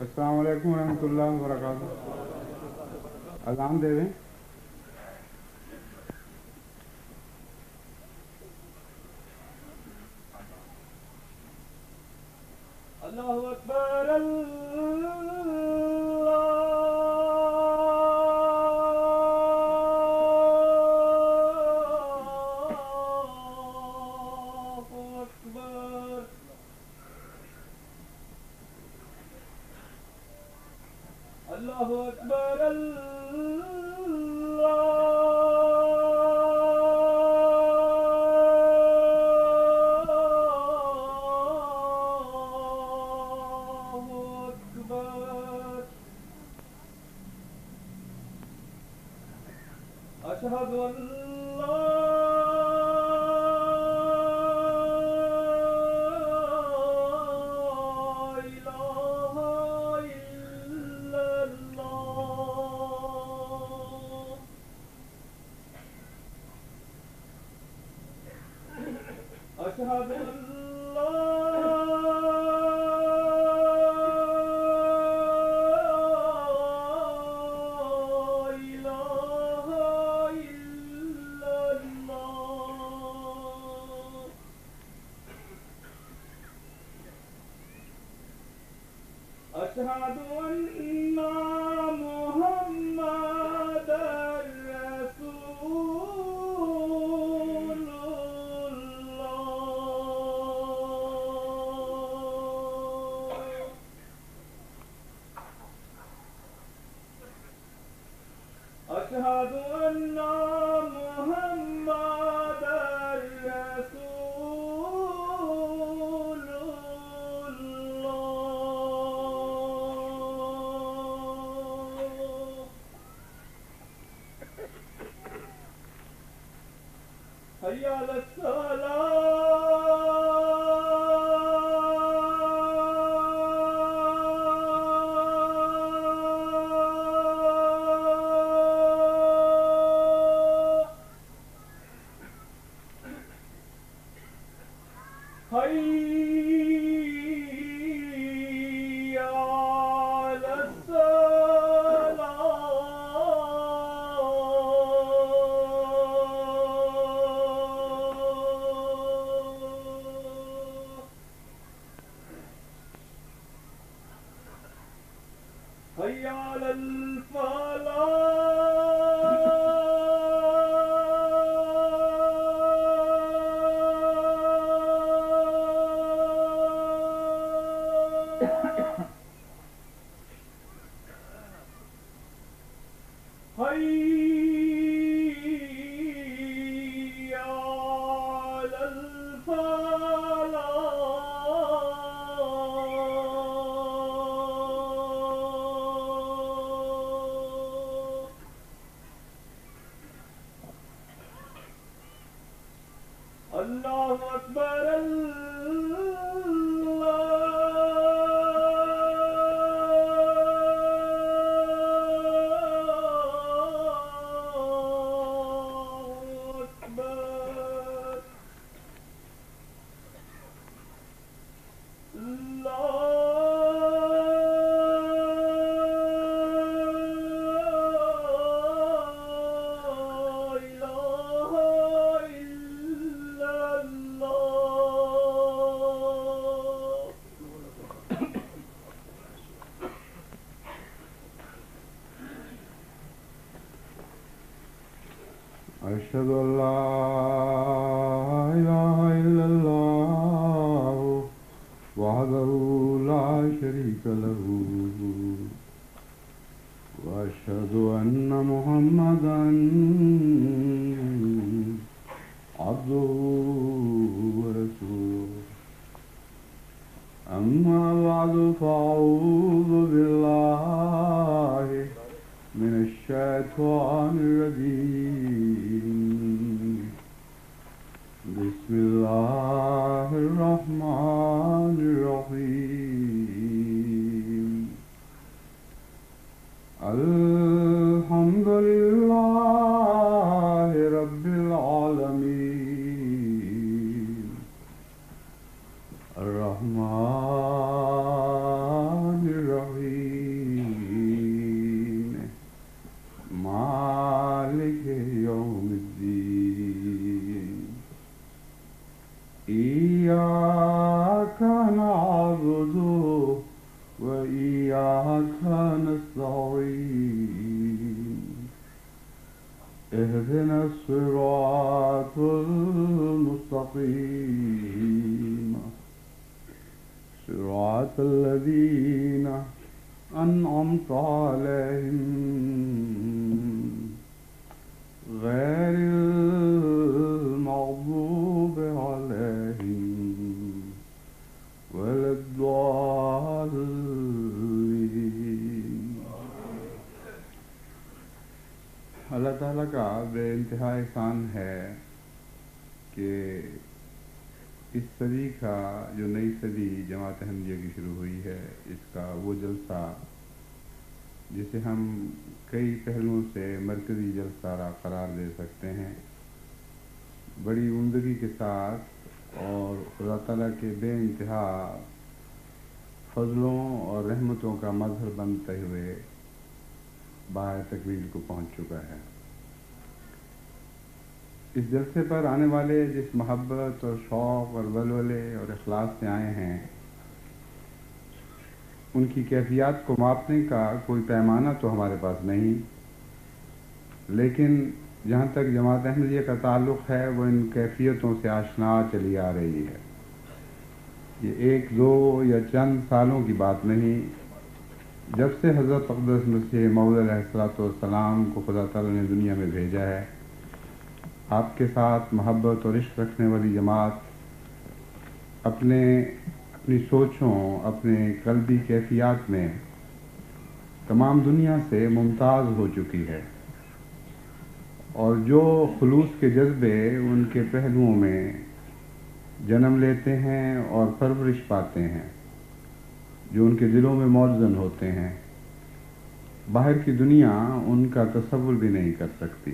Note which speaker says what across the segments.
Speaker 1: السلام علیکم ورحمۃ اللہ وبرکاتہ. اذان دے دیں.
Speaker 2: اللہ اکبر اللہ اکبر اشہد ان لا الہ الا اللہ اشہد ان لا أشهد أن محمدًا رسول الله أشهد أن محمدًا رسول حي على الصلاة حي على حي على الفلاح حي على الفلاح اللہ اکبر اللہ اکبر لا الہ الا اللہ
Speaker 1: اشهد ان لا اله الا الله وحده لا شريك له واشهد ان محمدا عبده ورسوله. اما بعد فاعوذ بالله من الشيطان الرجيم. بسم الله الرحمن الرحيم. الحمد لله رب العالمين الرحمن الرحيم وإياك نستعين اهدنا الصراط المستقيم صراط الذين أنعمت عليهم غير المغضوب عليهم ولا الضالين۔ اللہ تعالیٰ کا بے انتہا احسان ہے کہ اس صدی کا جو نئی صدی جماعت احمدیہ کی شروع ہوئی ہے، اس کا وہ جلسہ جسے ہم کئی پہلوؤں سے مرکزی جلسہ قرار دے سکتے ہیں، بڑی عمدگی کے ساتھ اور خدا تعالیٰ کے بے انتہا فضلوں اور رحمتوں کا مظہر بنتے ہوئے باہر تکمیل کو پہنچ چکا ہے۔ اس جلسے پر آنے والے جس محبت اور شوق اور ولولے اور اخلاص سے آئے ہیں، ان کی کیفیات کو ماپنے کا کوئی پیمانہ تو ہمارے پاس نہیں، لیکن جہاں تک جماعت احمدیہ کا تعلق ہے وہ ان کیفیتوں سے آشنا چلی آ رہی ہے۔ یہ ایک دو یا چند سالوں کی بات نہیں، جب سے حضرت اقدس مسیح موعود علیہ السلام کو خدا تعالیٰ نے دنیا میں بھیجا ہے، آپ کے ساتھ محبت اور عشق رکھنے والی جماعت اپنی سوچوں، اپنے قلبی کیفیات میں تمام دنیا سے ممتاز ہو چکی ہے، اور جو خلوص کے جذبے ان کے پہلوؤں میں جنم لیتے ہیں اور پرورش پاتے ہیں، جو ان کے دلوں میں موزن ہوتے ہیں، باہر کی دنیا ان کا تصور بھی نہیں کر سکتی۔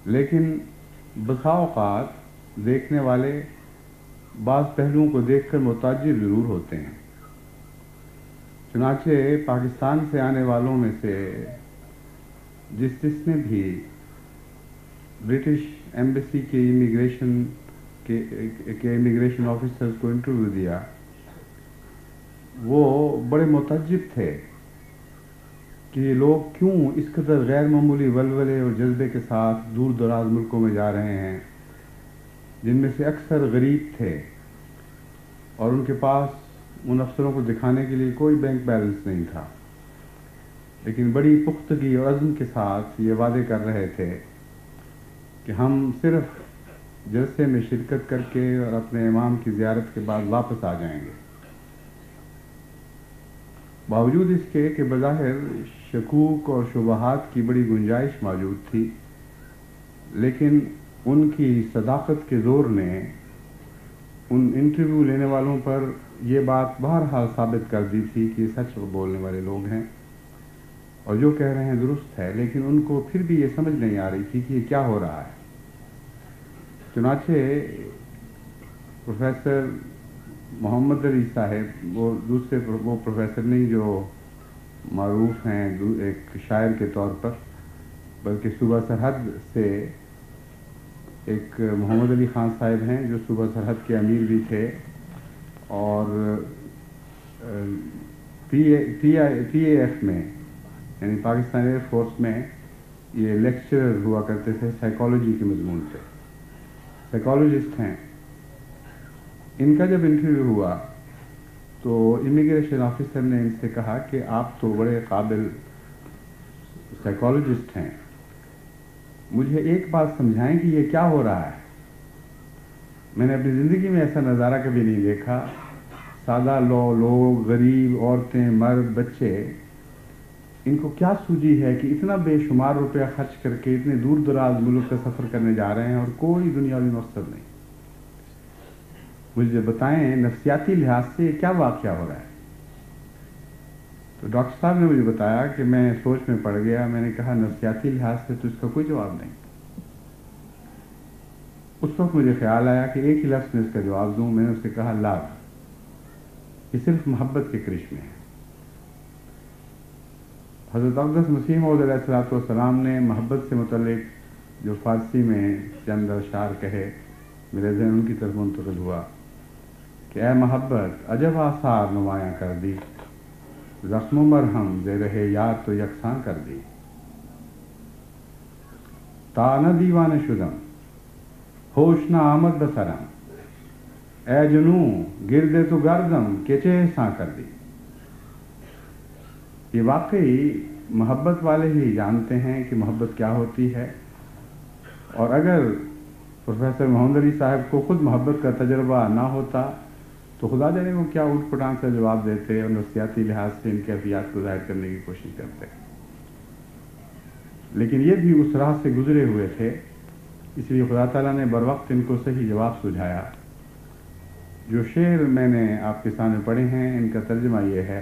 Speaker 1: لیکن بسا اوقات دیکھنے والے بعض پہلوؤں کو دیکھ کر متاجر ضرور ہوتے ہیں۔ چنانچہ پاکستان سے آنے والوں میں سے جس نے بھی برٹش ایمبیسی کے امیگریشن آفیسرز کو انٹرویو دیا، وہ بڑے متعجب تھے کہ یہ لوگ کیوں اس قدر غیر معمولی ولولے اور جذبے کے ساتھ دور دراز ملکوں میں جا رہے ہیں، جن میں سے اکثر غریب تھے اور ان کے پاس ان افسروں کو دکھانے کے لیے کوئی بینک بیلنس نہیں تھا، لیکن بڑی پختگی اور عزم کے ساتھ یہ وعدے کر رہے تھے کہ ہم صرف جلسے میں شرکت کر کے اور اپنے امام کی زیارت کے بعد واپس آ جائیں گے۔ باوجود اس کے کہ بظاہر شکوک اور شبہات کی بڑی گنجائش موجود تھی، لیکن ان کی صداقت کے زور نے ان انٹرویو لینے والوں پر یہ بات بہرحال ثابت کر دی تھی کہ یہ سچ بولنے والے لوگ ہیں اور جو کہہ رہے ہیں درست ہے، لیکن ان کو پھر بھی یہ سمجھ نہیں آ رہی تھی کہ یہ کیا ہو رہا ہے۔ چنانچہ پروفیسر محمد علی صاحب، وہ پروفیسر نہیں جو معروف ہیں ایک شاعر کے طور پر، بلکہ صوبہ سرحد سے ایک محمد علی خان صاحب ہیں جو صوبہ سرحد کے امیر بھی تھے، اور پی اے ایف میں یعنی پاکستان ایئر فورس میں یہ لیکچرر ہوا کرتے تھے سائیکالوجی کے مضمون سے، سائیکالوجسٹ ہیں۔ ان کا جب انٹرویو ہوا تو امیگریشن آفیسر نے ان سے کہا کہ آپ تو بڑے قابل سائیکالوجسٹ ہیں، مجھے ایک بات سمجھائیں کہ یہ کیا ہو رہا ہے؟ میں نے اپنی زندگی میں ایسا نظارہ کبھی نہیں دیکھا۔ سادہ لوگ، غریب، عورتیں، مرد، بچے، ان کو کیا سوجی ہے کہ اتنا بے شمار روپیہ خرچ کر کے اتنے دور دراز ملک کا سفر کرنے جا رہے ہیں اور کوئی دنیاوی مقصد نہیں۔ مجھے بتائیں نفسیاتی لحاظ سے یہ کیا واقعہ ہو رہا ہے؟ تو ڈاکٹر صاحب نے مجھے بتایا کہ میں سوچ میں پڑ گیا۔ میں نے کہا نفسیاتی لحاظ سے تو اس کا کوئی جواب نہیں۔ اس وقت مجھے خیال آیا کہ ایک ہی لفظ میں اس کا جواب دوں۔ میں نے اس سے کہا لاو، یہ صرف محبت کے کرشمے ہیں۔ حضرت اقدس مسیح موعود علیہ السلام نے محبت سے متعلق جو فارسی میں چند اشعار کہے، میرے ذہن ان کی طرف منتقل ہوا کہ کہ اے محبت عجب آثار نمایاں کر دی، زخم و مرہم زیر یار تو یکساں کر دی. تا نہ دیوانه شدم ہوش نہ آمد بسرم، اے جنوں گردے تو گردم کہ چہ احساں کر دی. یہ واقعی محبت والے ہی جانتے ہیں کہ محبت کیا ہوتی ہے، اور اگر پروفیسر محمد علی صاحب کو خود محبت کا تجربہ نہ ہوتا تو خدا جانے وہ کیا اوٹ پٹان سے جواب دیتے اور نفسیاتی لحاظ سے ان کیفیات کو ظاہر کرنے کی کوشش کرتے. لیکن یہ بھی اس راہ سے گزرے ہوئے تھے، اس لیے خدا تعالیٰ نے بر وقت ان کو صحیح جواب سجھایا. جو شعر میں نے آپ کے سامنے پڑھے ہیں ان کا ترجمہ یہ ہے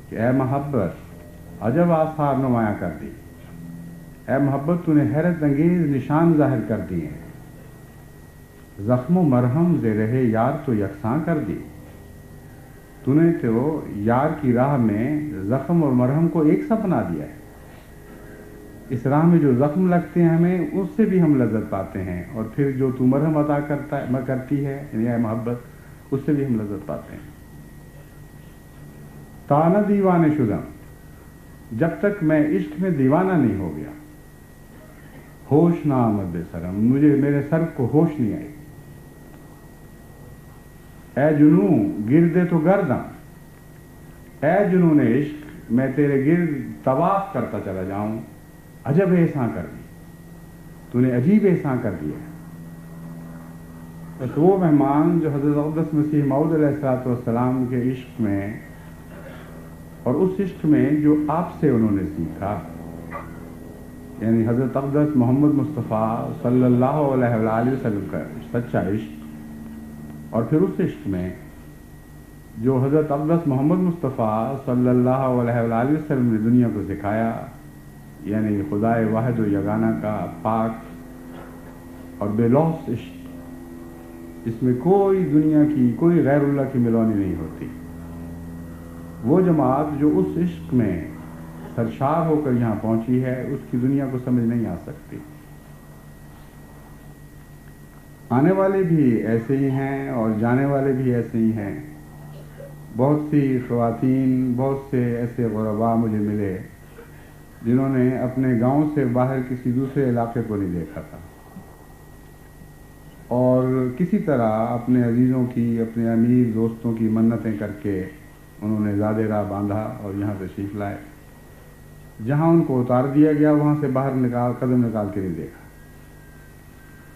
Speaker 1: کہ اے محبت عجب آثار نمایاں کر دی، اے محبت تو نے حیرت انگیز نشان ظاہر کر دیے، زخم و مرہم زیر یار تو یکساں کر دی. تو نے تو یار کی راہ میں زخم اور مرہم کو ایک سا بنا دیا ہے. اس راہ میں جو زخم لگتے ہیں ہمیں اس سے بھی ہم لذت پاتے ہیں، اور پھر جو تو مرہم عطا کرتی ہے یعنی اے محبت، اس سے بھی ہم لذت پاتے ہیں. تا نہ دیوانے شدم، جب تک میں عشق میں دیوانہ نہیں ہو گیا، ہوش نہ آمد بے سرم، مجھے میرے سر کو ہوش نہیں آئی. اے جنوں گردے تو گردم، اے جنون عشق میں تیرے گرد طواف کرتا چلا جاؤں، عجب احسان کر دی، تو نے عجیب احسان کر دیا. تو وہ مہمان جو حضرت اقدس مسیح موعود علیہ السلام کے عشق میں اور اس عشق میں جو آپ سے انہوں نے سیکھا، یعنی حضرت اقدس محمد مصطفیٰ صلی اللہ علیہ وآلہ وسلم کا سچا عشق، اور پھر اس عشق میں جو حضرت اقدس محمد مصطفیٰ صلی اللہ علیہ وآلہ وسلم نے دنیا کو سکھایا، یعنی خدائے واحد و یگانہ کا پاک اور بے لوث عشق، اس میں کوئی دنیا کی، کوئی غیر اللہ کی ملونی نہیں ہوتی. وہ جماعت جو اس عشق میں سرشار ہو کر یہاں پہنچی ہے، اس کی دنیا کو سمجھ نہیں آ سکتی. آنے والے بھی ایسے ہی ہیں اور جانے والے بھی ایسے ہی ہیں. بہت سی خواتین، بہت سے ایسے غربا مجھے ملے جنہوں نے اپنے گاؤں سے باہر کسی دوسرے علاقے کو نہیں دیکھا تھا، اور کسی طرح اپنے عزیزوں کی، اپنے امیر دوستوں کی منتیں کر کے انہوں نے زاد راہ باندھا اور یہاں تشریف لائے. جہاں ان کو اتار دیا گیا وہاں سے باہر قدم نکال کے نہیں دیکھا.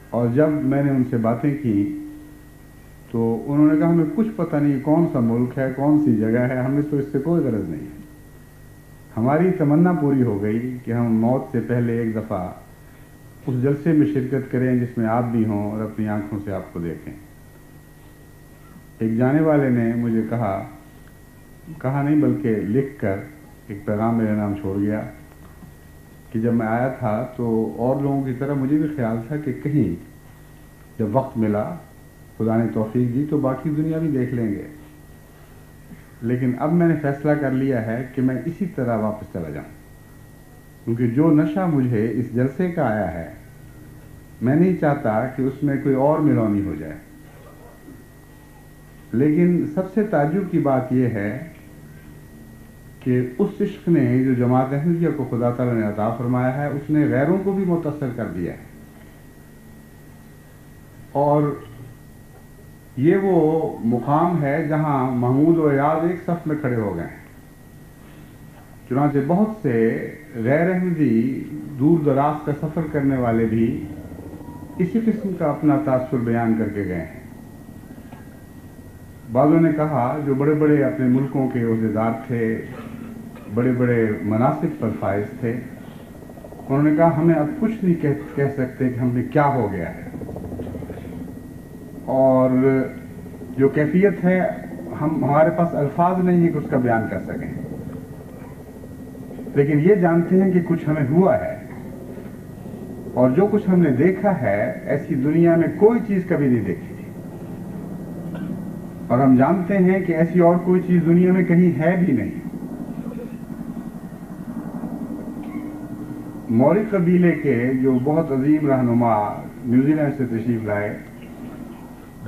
Speaker 1: اور جب میں نے ان سے باتیں کی تو انہوں نے کہا ہمیں کچھ پتہ نہیں کون سا ملک ہے، کون سی جگہ ہے، ہمیں تو اس سے کوئی غرض نہیں ہے. ہماری تمنا پوری ہو گئی کہ ہم موت سے پہلے ایک دفعہ اس جلسے میں شرکت کریں جس میں آپ بھی ہوں اور اپنی آنکھوں سے آپ کو دیکھیں. ایک جانے والے نے مجھے کہا نہیں بلکہ لکھ کر ایک پیغام میرے نام چھوڑ گیا کہ جب میں آیا تھا تو اور لوگوں کی طرح مجھے بھی خیال تھا کہ کہیں جب وقت ملا، خدا نے توفیق دی تو باقی دنیا بھی دیکھ لیں گے. لیکن اب میں نے فیصلہ کر لیا ہے کہ میں اسی طرح واپس چلا جاؤں، کیونکہ جو نشہ مجھے اس جلسے کا آیا ہے میں نہیں چاہتا کہ اس میں کوئی اور ملونی ہو جائے. لیکن سب سے تعجب کی بات یہ ہے کہ اس عشق نے جو جماعت احمدیہ کو خدا تعالیٰ نے عطا فرمایا ہے، اس نے غیروں کو بھی متاثر کر دیا ہے. اور یہ وہ مقام ہے جہاں محمود و ایاز ایک صف میں کھڑے ہو گئے ہیں. چنانچہ بہت سے غیر احمدی دور دراز کا سفر کرنے والے بھی اسی قسم کا اپنا تاثر بیان کر کے گئے ہیں. بعضوں نے کہا جو بڑے بڑے اپنے ملکوں کے عہدیدار تھے، بڑے بڑے مناصب پر فائز تھے، انہوں نے کہا ہمیں اب کچھ نہیں کہہ سکتے کہ ہم نے کیا ہو گیا ہے، اور جو کیفیت ہے ہمارے پاس الفاظ نہیں ہے کہ اس کا بیان کر سکیں. لیکن یہ جانتے ہیں کہ کچھ ہمیں ہوا ہے، اور جو کچھ ہم نے دیکھا ہے ایسی دنیا میں کوئی چیز کبھی نہیں دیکھی تھی، اور ہم جانتے ہیں کہ ایسی اور کوئی چیز دنیا میں کہیں ہے بھی نہیں. موری قبیلے کے جو بہت عظیم رہنما نیوزی لینڈ سے تشریف لائے،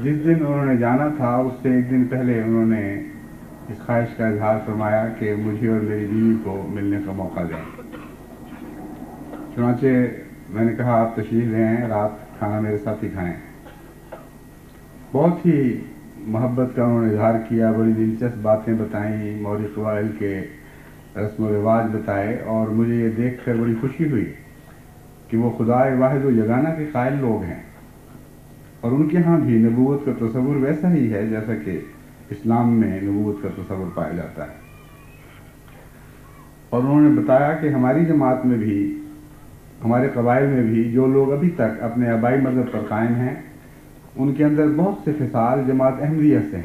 Speaker 1: جس دن انہوں نے جانا تھا اس سے ایک دن پہلے انہوں نے اس خواہش کا اظہار فرمایا کہ مجھے اور میری بیوی کو ملنے کا موقع دیں۔ چنانچہ میں نے کہا آپ تشریف لے آئیں، رات کھانا میرے ساتھ ہی کھائیں۔ بہت ہی محبت کا انہوں نے اظہار کیا، بڑی دلچسپ باتیں بتائیں، موری قبائل کے رسم و رواج بتائے، اور مجھے یہ دیکھ کر بڑی خوشی ہوئی کہ وہ خدائے واحد و یگانہ کے قائل لوگ ہیں، اور ان کے ہاں بھی نبوت کا تصور ویسا ہی ہے جیسا کہ اسلام میں نبوت کا تصور پایا جاتا ہے۔ اور انہوں نے بتایا کہ ہماری جماعت میں بھی، ہمارے قبائل میں بھی جو لوگ ابھی تک اپنے آبائی مذہب پر قائم ہیں، ان کے اندر بہت سے خصال جماعت احمدیہ سے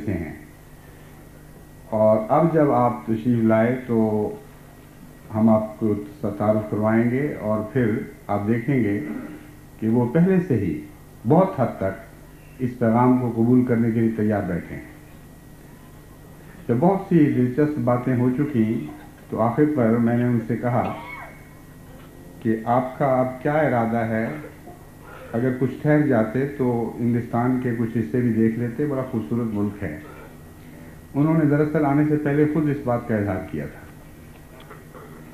Speaker 1: ہیں، اور اب جب آپ تشریف لائے تو ہم آپ کو تعارف کروائیں گے، اور پھر آپ دیکھیں گے کہ وہ پہلے سے ہی بہت حد تک اس پیغام کو قبول کرنے کے لیے تیار بیٹھے ہیں۔ جب بہت سی دلچسپ باتیں ہو چکی تو آخر پر میں نے ان سے کہا کہ آپ کا اب کیا ارادہ ہے؟ اگر کچھ ٹھہر جاتے تو ہندوستان کے کچھ حصے بھی دیکھ لیتے، بڑا خوبصورت ملک ہے۔ انہوں نے دراصل آنے سے پہلے خود اس بات کا اظہار کیا تھا،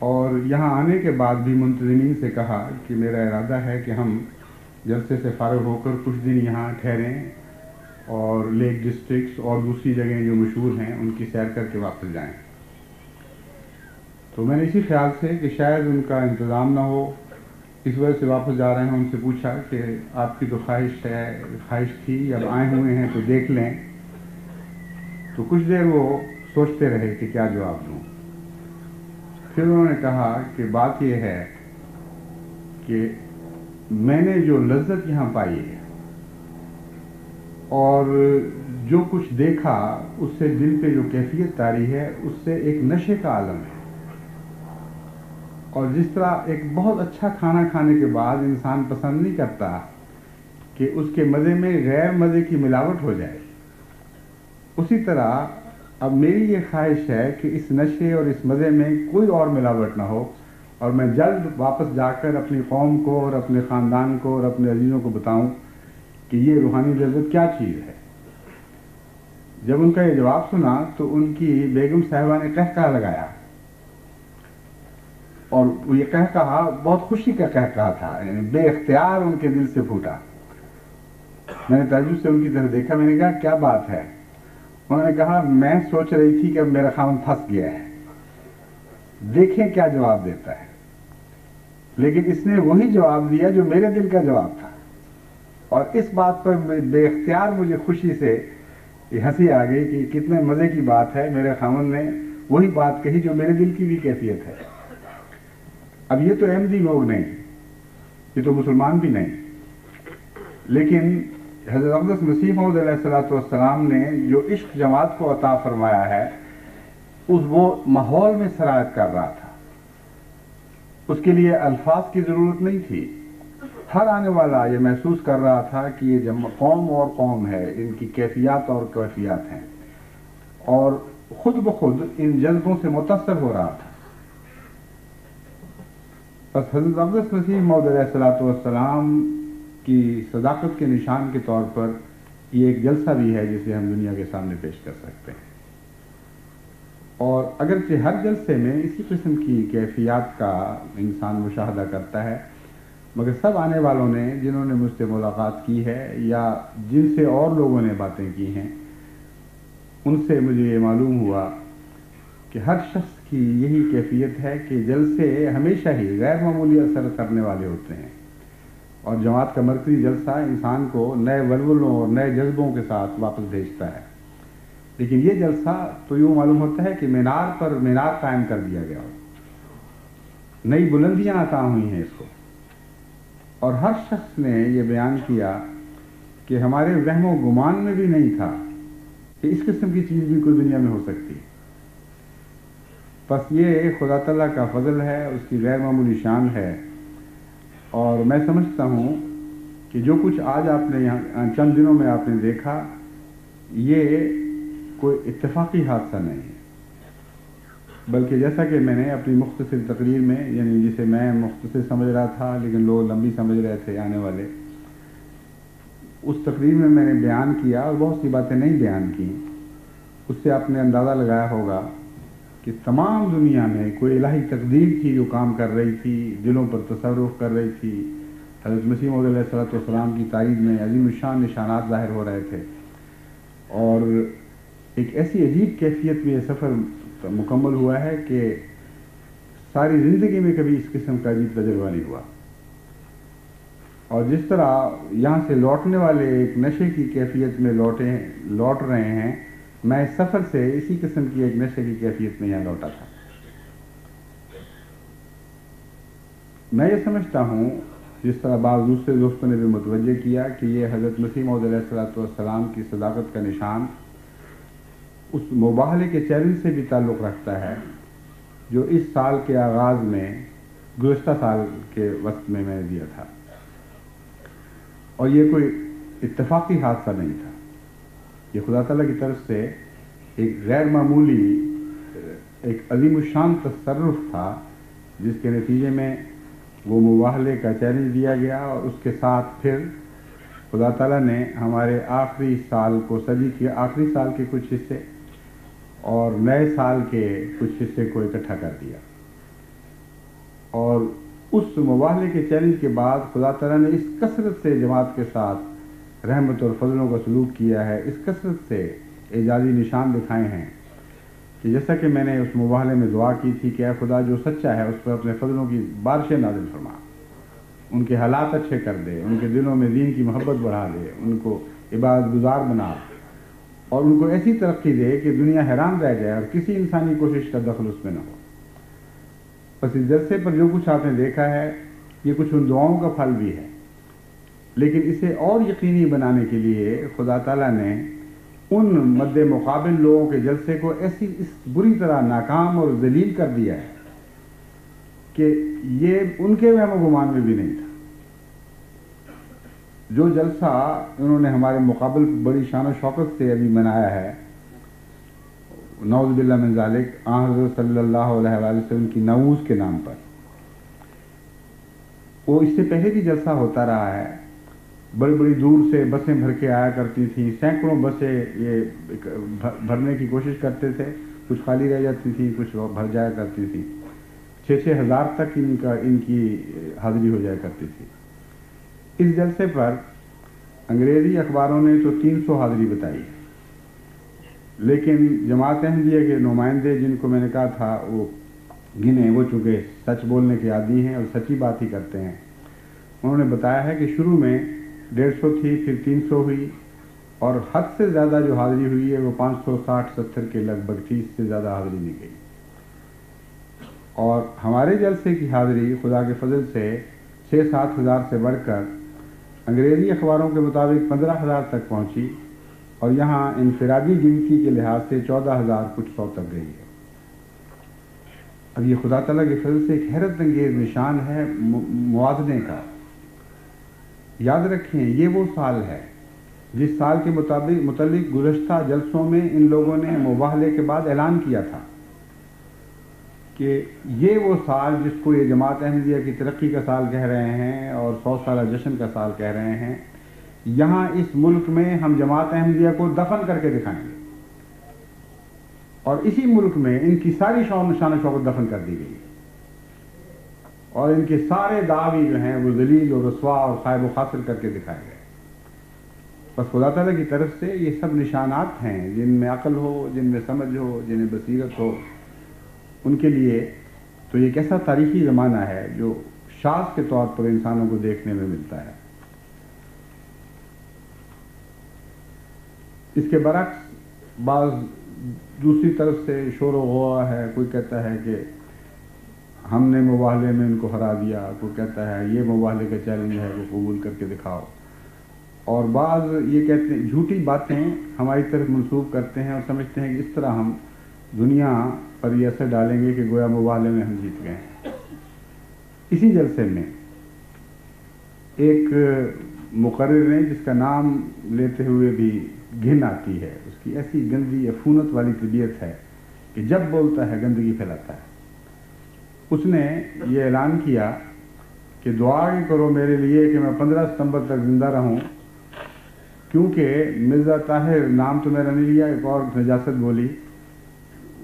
Speaker 1: اور یہاں آنے کے بعد بھی منتظمین سے کہا کہ میرا ارادہ ہے کہ ہم جلسے سے فارغ ہو کر کچھ دن یہاں ٹھہریں اور لیک ڈسٹرکٹس اور دوسری جگہیں جو مشہور ہیں ان کی سیر کر کے واپس جائیں۔ تو میں نے اسی خیال سے کہ شاید ان کا انتظام نہ ہو، اس وجہ سے واپس جا رہے ہیں، ان سے پوچھا کہ آپ کی تو خواہش تھی، اب آئے ہوئے ہیں تو دیکھ لیں۔ تو کچھ دیر وہ سوچتے رہے کہ کیا جواب دوں۔ پھر انہوں نے کہا کہ بات یہ ہے کہ میں نے جو لذت یہاں پائی ہے اور جو کچھ دیکھا، اس سے دل پہ جو کیفیت طاری ہے، اس سے ایک نشے کا عالم ہے، اور جس طرح ایک بہت اچھا کھانا کھانے کے بعد انسان پسند نہیں کرتا کہ اس کے مزے میں غیر مزے کی ملاوٹ ہو جائے، اسی طرح اب میری یہ خواہش ہے کہ اس نشے اور اس مزے میں کوئی اور ملاوٹ نہ ہو، اور میں جلد واپس جا کر اپنی قوم کو اور اپنے خاندان کو اور اپنے عزیزوں کو بتاؤں کہ یہ روحانی لذت کیا چیز ہے۔ جب ان کا یہ جواب سنا تو ان کی بیگم صاحبہ نے قہقہا لگایا، اور یہ قہقہا بہت خوشی کا قہقہا تھا، یعنی بے اختیار ان کے دل سے پھوٹا۔ میں نے تعجب سے ان کی طرف دیکھا، میں نے کہا کیا بات ہے؟ انہوں نے کہا میں سوچ رہی تھی کہ اب میرا خاوند پھنس گیا ہے، دیکھیں کیا جواب دیتا ہے۔ لیکن اس نے وہی جواب دیا جو میرے دل کا جواب تھا، اور اس بات پر بے اختیار مجھے خوشی سے ہنسی آ گئی کہ کتنے مزے کی بات ہے، میرے خاوند نے وہی بات کہی جو میرے دل کی بھی کیفیت ہے۔ اب یہ تو احمدی لوگ نہیں، یہ تو مسلمان بھی نہیں، لیکن حضرت اقدس مسیح موعود علیہ الصلوۃ والسلام نے جو عشق جماعت کو عطا فرمایا ہے، اس وہ ماحول میں سرایت کر رہا تھا، اس کے لیے الفاظ کی ضرورت نہیں تھی۔ ہر آنے والا یہ محسوس کر رہا تھا کہ یہ قوم اور قوم ہے، ان کی کیفیات اور کیفیات ہیں، اور خود بخود ان جذبوں سے متاثر ہو رہا تھا۔ بس حضرت اقدس مسیح موعود علیہ الصلوۃ والسلام کی صداقت کے نشان کے طور پر یہ ایک جلسہ بھی ہے جسے ہم دنیا کے سامنے پیش کر سکتے ہیں، اور اگرچہ ہر جلسے میں اسی قسم کی کیفیات کا انسان مشاہدہ کرتا ہے، مگر سب آنے والوں نے جنہوں نے مجھ سے ملاقات کی ہے یا جن سے اور لوگوں نے باتیں کی ہیں، ان سے مجھے یہ معلوم ہوا کہ ہر شخص کی یہی کیفیت ہے کہ جلسے ہمیشہ ہی غیر معمولی اثر کرنے والے ہوتے ہیں، اور جماعت کا مرکزی جلسہ انسان کو نئے ولولوں اور نئے جذبوں کے ساتھ واپس بھیجتا ہے۔ لیکن یہ جلسہ تو یوں معلوم ہوتا ہے کہ مینار پر مینار قائم کر دیا گیا ہو، نئی بلندیاں عطا ہوئی ہیں اس کو، اور ہر شخص نے یہ بیان کیا کہ ہمارے وہم و گمان میں بھی نہیں تھا کہ اس قسم کی چیز بھی کوئی دنیا میں ہو سکتی۔ بس یہ خدا تعالیٰ کا فضل ہے، اس کی غیر معمولی شان ہے، اور میں سمجھتا ہوں کہ جو کچھ آج آپ نے یہاں چند دنوں میں آپ نے دیکھا، یہ کوئی اتفاقی حادثہ نہیں ہے، بلکہ جیسا کہ میں نے اپنی مختصر تقریر میں، یعنی جسے میں مختصر سمجھ رہا تھا لیکن لوگ لمبی سمجھ رہے تھے آنے والے، اس تقریر میں میں نے بیان کیا اور بہت سی باتیں نہیں بیان کی، اس سے آپ نے اندازہ لگایا ہوگا کہ تمام دنیا میں کوئی الہی تقدیر تھی جو کام کر رہی تھی، دلوں پر تصرف کر رہی تھی۔ حضرت مسیح موعود علیہ الصلوۃ والسلام کی تائید میں عظیم الشان نشانات ظاہر ہو رہے تھے، اور ایک ایسی عجیب کیفیت میں یہ سفر مکمل ہوا ہے کہ ساری زندگی میں کبھی اس قسم کا عجیب تجربہ نہیں ہوا۔ اور جس طرح یہاں سے لوٹنے والے ایک نشے کی کیفیت میں لوٹ رہے ہیں، میں اس سفر سے اسی قسم کی ایک نشے کی کیفیت میں یہاں لوٹا تھا۔ میں یہ سمجھتا ہوں، جس طرح بعض دوسرے دوستوں نے بھی متوجہ کیا، کہ یہ حضرت مسیح موعود علیہ الصلوۃ والسلام کی صداقت کا نشان اس مباہلے کے چیلنج سے بھی تعلق رکھتا ہے جو اس سال کے آغاز میں، گزشتہ سال کے وقت میں نے دیا تھا، اور یہ کوئی اتفاقی حادثہ نہیں تھا، یہ خدا تعالیٰ کی طرف سے ایک غیر معمولی، ایک عظیم الشان تصرف تھا، جس کے نتیجے میں وہ مباہلے کا چیلنج دیا گیا، اور اس کے ساتھ پھر خدا تعالیٰ نے ہمارے آخری سال کو، صدی کے آخری سال کے کچھ حصے اور نئے سال کے کچھ حصے کو اکٹھا کر دیا۔ اور اس مباہلے کے چیلنج کے بعد خدا تعالیٰ نے اس کثرت سے جماعت کے ساتھ رحمت اور فضلوں کا سلوک کیا ہے، اس کثرت سے اعجازی نشان دکھائے ہیں، کہ جیسا کہ میں نے اس مباہلے میں دعا کی تھی کہ اے خدا جو سچا ہے اس پر اپنے فضلوں کی بارشیں نازل فرما، ان کے حالات اچھے کر دے، ان کے دلوں میں دین کی محبت بڑھا دے، ان کو عبادت گزار بنا، اور ان کو ایسی ترقی دے کہ دنیا حیران رہ جائے اور کسی انسانی کوشش کا دخل اس میں نہ ہو۔ بس اس جلسے پر جو کچھ آپ نے دیکھا ہے، یہ کچھ ان دعاؤں کا پھل بھی ہے، لیکن اسے اور یقینی بنانے کے لیے خدا تعالیٰ نے ان مد مقابل لوگوں کے جلسے کو ایسی اس بری طرح ناکام اور ذلیل کر دیا ہے کہ یہ ان کے وہم و گمان میں بھی نہیں تھا۔ جو جلسہ انہوں نے ہمارے مقابل بڑی شان و شوکت سے ابھی منایا ہے، نعوذ باللہ من ذالک، آن حضرت صلی اللہ علیہ وآلہ وسلم کی نعوذ کے نام پر، وہ اس سے پہلے بھی جلسہ ہوتا رہا ہے، بڑی بڑی دور سے بسیں بھر کے آیا کرتی تھیں، سینکڑوں بسیں یہ بھرنے کی کوشش کرتے تھے، کچھ خالی رہ جاتی تھی، کچھ بھر جایا کرتی تھی، 6,000 ہزار تک ان کی حاضری ہو جایا کرتی تھی۔ اس جلسے پر انگریزی اخباروں نے تو 300 حاضری بتائی، لیکن جماعت احمدیہ کے نمائندے جن کو میں نے کہا تھا وہ گنے، وہ چونکہ سچ بولنے کے عادی ہیں اور سچی بات ہی کرتے ہیں، انہوں نے بتایا ہے کہ شروع میں 150 تھی، پھر 300 ہوئی، اور حد سے زیادہ جو حاضری ہوئی ہے وہ 560-70 کے لگ بھگ تھی، اس سے زیادہ حاضری نہیں گئی۔ اور ہمارے جلسے کی حاضری خدا کے فضل سے 6-7 ہزار سے بڑھ کر انگریزی اخباروں کے مطابق 15,000 تک پہنچی، اور یہاں انفرادی گنتی کے لحاظ سے 14,000 کچھ سو تک گئی ہے۔ اب یہ خدا تعالیٰ کے فضل سے ایک حیرت انگیز نشان ہے موازنے کا۔ یاد رکھیں، یہ وہ سال ہے جس سال کے متعلق گزشتہ جلسوں میں ان لوگوں نے مباہلے کے بعد اعلان کیا تھا کہ یہ وہ سال جس کو یہ جماعت احمدیہ کی ترقی کا سال کہہ رہے ہیں اور 100 سالہ جشن کا سال کہہ رہے ہیں، یہاں اس ملک میں ہم جماعت احمدیہ کو دفن کر کے دکھائیں گے، اور اسی ملک میں ان کی ساری شان و شوکت دفن کر دی گئی، اور ان کے سارے دعوی جو ہیں وہ ذلیل اور رسوا اور خائب و خاسر کر کے دکھائے گئے۔ بس خدا تعالیٰ کی طرف سے یہ سب نشانات ہیں، جن میں عقل ہو، جن میں سمجھ ہو، جن میں بصیرت ہو، ان کے لیے تو یہ ایک ایسا تاریخی زمانہ ہے جو شاذ کے طور پر انسانوں کو دیکھنے میں ملتا ہے۔ اس کے برعکس بعض دوسری طرف سے شور و غوا ہے، کوئی کہتا ہے کہ ہم نے مباہلے میں ان کو ہرا دیا، کوئی کہتا ہے یہ مباہلے کا چیلنج ہے وہ قبول کر کے دکھاؤ، اور بعض یہ کہتے ہیں، جھوٹی باتیں ہماری طرف منسوب کرتے ہیں اور سمجھتے ہیں کہ اس طرح ہم دنیا پر یہ اثر ڈالیں گے کہ گویا مباہلے میں ہم جیت گئے ہیں۔ اسی جلسے میں ایک مقرر نے، جس کا نام لیتے ہوئے بھی گھن آتی ہے، اس کی ایسی گندی عفونت والی طبیعت ہے کہ جب بولتا ہے گندگی پھیلاتا ہے، اس نے یہ اعلان کیا کہ دعا کرو میرے لیے کہ میں 15 ستمبر تک زندہ رہوں، کیونکہ مرزا طاہر نام تو میرا نہیں لیا، ایک اور نجاست بولی،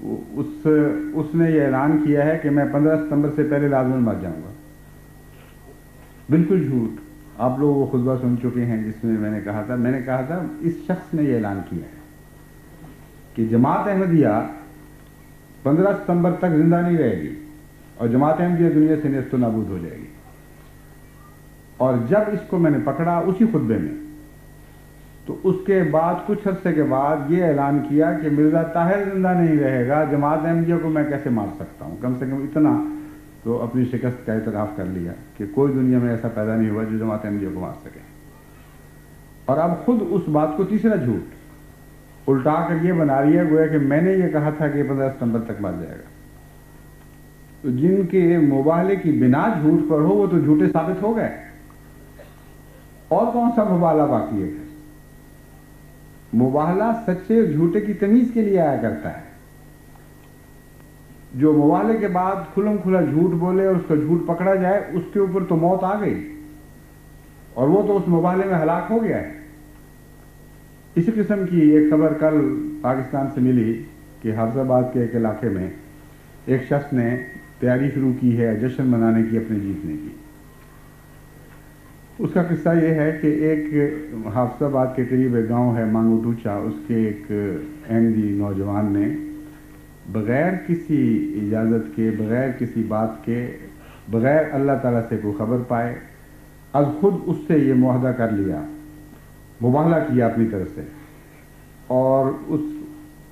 Speaker 1: اس نے یہ اعلان کیا ہے کہ میں 15 ستمبر سے پہلے لازماً مر جاؤں گا. بالکل جھوٹ. آپ لوگ وہ خطبہ سن چکے ہیں جس میں میں نے کہا تھا اس شخص نے یہ اعلان کیا ہے کہ جماعت احمدیہ 15 ستمبر تک زندہ نہیں رہے گی اور جماعت احمدیہ دنیا سے نیست و نابود ہو جائے گی. اور جب اس کو میں نے پکڑا اسی خطبے میں، تو اس کے بعد کچھ عرصے کے بعد یہ اعلان کیا کہ مرزا طاہر زندہ نہیں رہے گا، جماعت احمدیہ کو میں کیسے مار سکتا ہوں. کم سے کم اتنا تو اپنی شکست کا اعتراف کر لیا کہ کوئی دنیا میں ایسا پیدا نہیں ہوا جو جماعت احمدیہ کو مار سکے. اور اب خود اس بات کو تیسرا جھوٹ الٹا کر یہ بنا رہی ہے گویا کہ میں نے یہ کہا تھا کہ 15 ستمبر تک مر جائے گا. تو جن کے مباہلے کی بنا جھوٹ پر ہو وہ تو جھوٹے ثابت ہو گئے. اور کون سا مباہلہ باقی ہے؟ مباہلہ سچے اور جھوٹے کی تمیز کے لیے آیا کرتا ہے. جو مباہلے کے بعد کھلم کھلا جھوٹ بولے اور اس کا جھوٹ پکڑا جائے اس کے اوپر تو موت آ گئی اور وہ تو اس مباہلے میں ہلاک ہو گیا ہے. اسی قسم کی ایک خبر کل پاکستان سے ملی کہ حافظ آباد کے ایک علاقے میں ایک شخص نے تیاری شروع کی ہے جشن منانے کی اپنے جیتنے کی. اس کا قصہ یہ ہے کہ ایک حافظ آباد کے قریب ایک گاؤں ہے مانگو ٹوچا، اس کے ایک احمدی نوجوان نے بغیر کسی اجازت کے، بغیر کسی بات کے، بغیر اللہ تعالیٰ سے کوئی خبر پائے از خود اس سے یہ معاہدہ کر لیا، مباہلہ کیا اپنی طرف سے. اور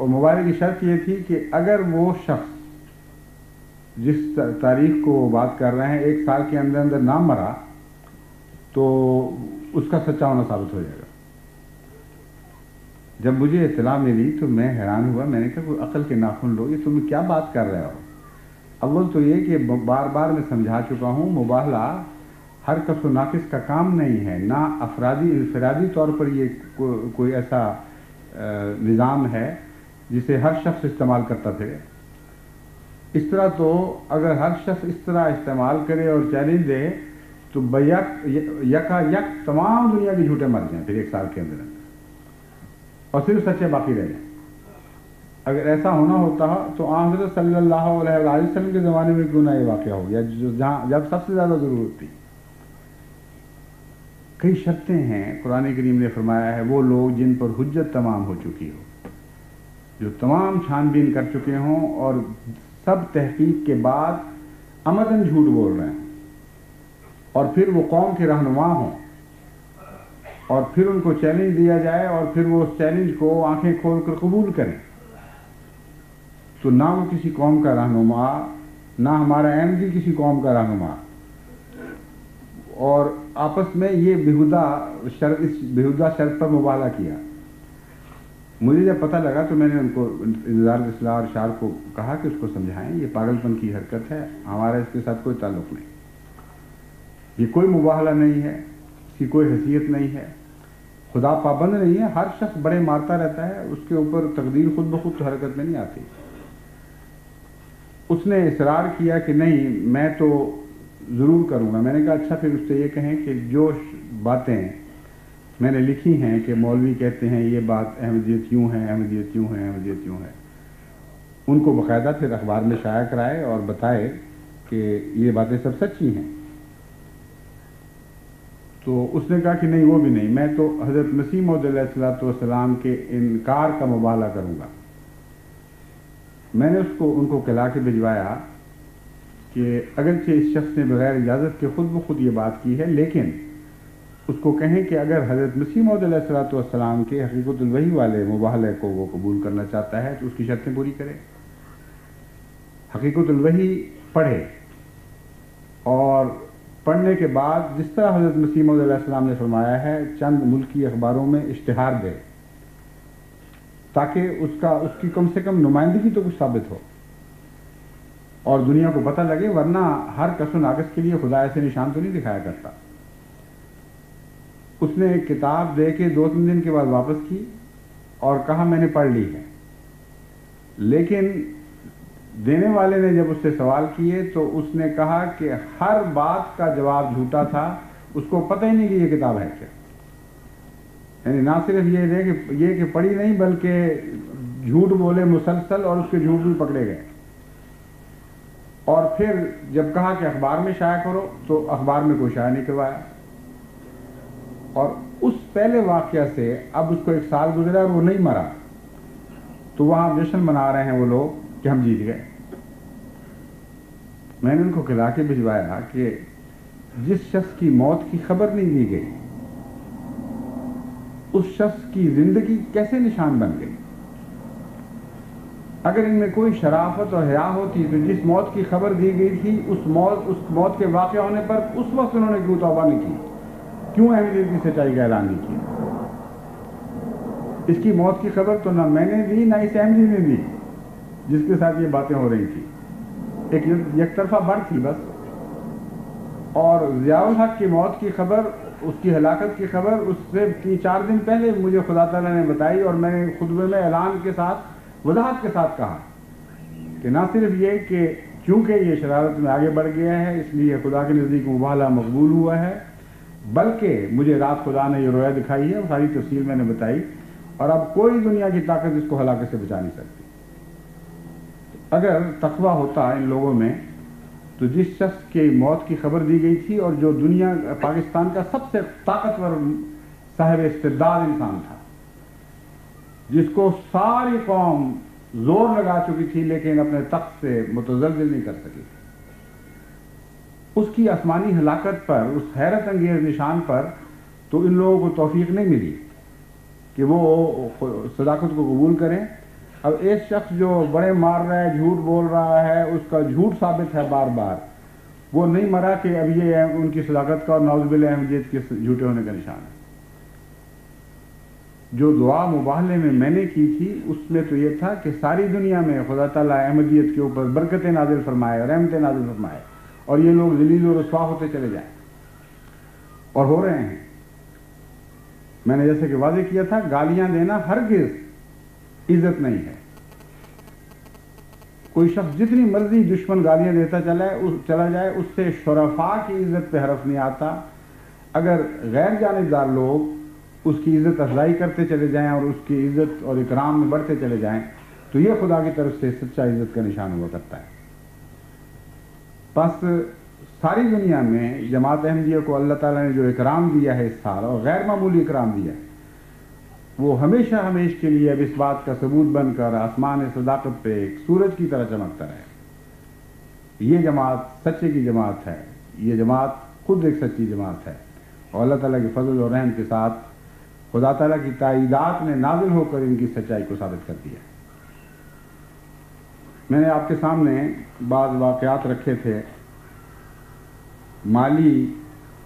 Speaker 1: مباہلے کی شرط یہ تھی کہ اگر وہ شخص جس تاریخ کو بات کر رہے ہیں 1 سال کے اندر اندر نہ مرا تو اس کا سچا ہونا ثابت ہو جائے گا. جب مجھے اطلاع ملی تو میں حیران ہوا. میں نے کہا کوئی عقل کے ناخن لو، یہ تم کیا بات کر رہے ہو؟ اول تو یہ کہ بار بار میں سمجھا چکا ہوں مباہلہ ہر کس و ناقص کا کام نہیں ہے، نہ انفرادی طور پر یہ کوئی ایسا نظام ہے جسے ہر شخص استعمال کرتا پھرے. اس طرح تو اگر ہر شخص اس طرح استعمال کرے اور چیلنج دے تو یکا یک تمام دنیا کے جھوٹے مر جائیں پھر 1 سال کے اندر اور صرف سچے باقی رہ جائیں. اگر ایسا ہونا ہوتا تو حضرت صلی اللہ علیہ وسلم کے زمانے میں کیوں نہ یہ واقعہ ہو گیا جب سب سے زیادہ ضرورت تھی. کئی شرطیں ہیں. قرآن کریم نے فرمایا ہے وہ لوگ جن پر حجت تمام ہو چکی ہو، جو تمام چھان بین کر چکے ہوں اور سب تحقیق کے بعد عمدن جھوٹ بول رہے ہیں، اور پھر وہ قوم کے رہنما ہوں اور پھر ان کو چیلنج دیا جائے اور پھر وہ اس چیلنج کو آنکھیں کھول کر قبول کریں، تو نہ وہ کسی قوم کا رہنما، نہ ہمارا احمدی کسی قوم کا رہنما. اور آپس میں یہ اس بےہودہ شرط پر مباہلہ کیا. مجھے جب پتہ لگا تو میں نے ان کو انتظار اصلاح اور اشار کو کہا کہ اس کو سمجھائیں یہ پاگل پن کی حرکت ہے، ہمارا اس کے ساتھ کوئی تعلق نہیں، یہ کوئی مباہلہ نہیں ہے، اس کی کوئی حیثیت نہیں ہے، خدا پابند نہیں ہے. ہر شخص بڑے مارتا رہتا ہے، اس کے اوپر تقدیر خود بخود تو حرکت میں نہیں آتی. اس نے اصرار کیا کہ نہیں میں تو ضرور کروں گا. میں نے کہا اچھا پھر اس سے یہ کہیں کہ جو باتیں میں نے لکھی ہیں کہ مولوی کہتے ہیں یہ بات احمدیت یوں ہے، احمدیت یوں ہے، احمدیت یوں ہے، ان کو باقاعدہ پھر اخبار میں شائع کرائے اور بتائے کہ یہ باتیں سب سچی ہیں. تو اس نے کہا کہ نہیں وہ بھی نہیں، میں تو حضرت مسیح موعود علیہ السلام کے انکار کا مباہلہ کروں گا. میں نے ان کو کہلا کے بھجوایا کہ اگرچہ اس شخص نے بغیر اجازت کے خود بخود یہ بات کی ہے، لیکن اس کو کہیں کہ اگر حضرت مسیح موعود علیہ السلام کے حقیقت الوحی والے مباہلے کو وہ قبول کرنا چاہتا ہے تو اس کی شرطیں پوری کرے. حقیقت الوحی پڑھے اور پڑھنے کے بعد جس طرح حضرت مسیح موعود علیہ السلام نے فرمایا ہے چند ملکی اخباروں میں اشتہار دے تاکہ اس کی کم سے کم نمائندگی تو کچھ ثابت ہو اور دنیا کو پتہ لگے، ورنہ ہر کس و ناقص کے لیے خدا ایسے نشان تو نہیں دکھایا کرتا. اس نے ایک کتاب دے کے 2-3 دن کے بعد واپس کی اور کہا میں نے پڑھ لی ہے. لیکن دینے والے نے جب اس سے سوال کیے تو اس نے کہا کہ ہر بات کا جواب جھوٹا تھا، اس کو پتہ ہی نہیں کہ یہ کتاب ہے کیا. یعنی نہ صرف یہ کہ پڑھی نہیں بلکہ جھوٹ بولے مسلسل اور اس کے جھوٹ بھی پکڑے گئے. اور پھر جب کہا کہ اخبار میں شائع کرو تو اخبار میں کوئی شائع نہیں کروایا. اور اس پہلے واقعہ سے اب اس کو 1 سال گزرا اور وہ نہیں مرا تو وہاں جشن منا رہے ہیں وہ لوگ کہ ہم جیت گئے. میں نے ان کو کھلا کے بھجوایا کہ جس شخص کی موت کی خبر نہیں دی گئی اس شخص کی زندگی کیسے نشان بن گئی. اگر ان میں کوئی شرافت اور حیا ہوتی تو جس موت کی خبر دی گئی تھی اس موت کے واقع ہونے پر اس وقت انہوں نے کیوں توبہ نہیں کی, کیوں احمدیت کی سچائی کا اعلان نہیں کیا. اس کی موت کی خبر تو نہ میں نے دی نہ اس احمدی نے دی جس کے ساتھ یہ باتیں ہو رہی تھی. ایک یک طرفہ بڑھ تھی بس. اور ضیاء الحق کی موت کی خبر, اس کی ہلاکت کی خبر اس سے 3-4 دن پہلے مجھے خدا تعالیٰ نے بتائی اور میں نے خطبے میں اعلان کے ساتھ وضاحت کے ساتھ کہا کہ نہ صرف یہ کہ چونکہ یہ شرارت میں آگے بڑھ گیا ہے اس لیے خدا کے نزدیک مباہلہ مقبول ہوا ہے, بلکہ مجھے رات خدا نے یہ رویا دکھائی ہے, ساری تفصیل میں نے بتائی, اور اب کوئی دنیا کی طاقت اس کو ہلاکت سے بچا نہیں سکتی. اگر تقویٰ ہوتا ان لوگوں میں تو جس شخص کی موت کی خبر دی گئی تھی اور جو دنیا پاکستان کا سب سے طاقتور صاحب استعداد انسان تھا, جس کو ساری قوم زور لگا چکی تھی لیکن اپنے تخت سے متزلزل نہیں کر سکی, اس کی آسمانی ہلاکت پر, اس حیرت انگیز نشان پر تو ان لوگوں کو توفیق نہیں ملی کہ وہ صداقت کو قبول کریں. اب ایک شخص جو بڑے مار رہا ہے, جھوٹ بول رہا ہے, اس کا جھوٹ ثابت ہے بار بار, وہ نہیں مرا کہ اب یہ ان کی صداقت کا اور نعوذ باللہ احمدیت کے جھوٹے ہونے کا نشان ہے. جو دعا مباہلے میں نے کی تھی اس میں تو یہ تھا کہ ساری دنیا میں خدا تعالیٰ احمدیت کے اوپر برکتیں نازل فرمائے, رحمتیں نازل فرمائے, اور یہ لوگ ذلیل و رسوا ہوتے چلے جائیں, اور ہو رہے ہیں. میں نے جیسے کہ واضح کیا تھا, گالیاں دینا ہرگز عزت نہیں ہے. کوئی شخص جتنی مرضی دشمن گالیاں دیتا چلا جائے اس سے شرفاء کی عزت پہ حرف نہیں آتا. اگر غیر جانبدار لوگ اس کی عزت افزائی کرتے چلے جائیں اور اس کی عزت اور اکرام میں بڑھتے چلے جائیں تو یہ خدا کی طرف سے سچا عزت کا نشان ہوا کرتا ہے. بس ساری دنیا میں جماعت احمدیہ کو اللہ تعالیٰ نے جو اکرام دیا ہے اس سال, اور غیر معمولی اکرام دیا ہے, وہ ہمیشہ ہمیش کے لیے اب اس بات کا ثبوت بن کر آسمان صداقت پہ ایک سورج کی طرح چمکتا رہے. یہ جماعت سچے کی جماعت ہے, یہ جماعت خود ایک سچی جماعت ہے, اور اللہ تعالیٰ کے فضل اور رحم کے ساتھ خدا تعالیٰ کی تائیدات نے نازل ہو کر ان کی سچائی کو ثابت کر دیا. میں نے آپ کے سامنے بعض واقعات رکھے تھے. مالی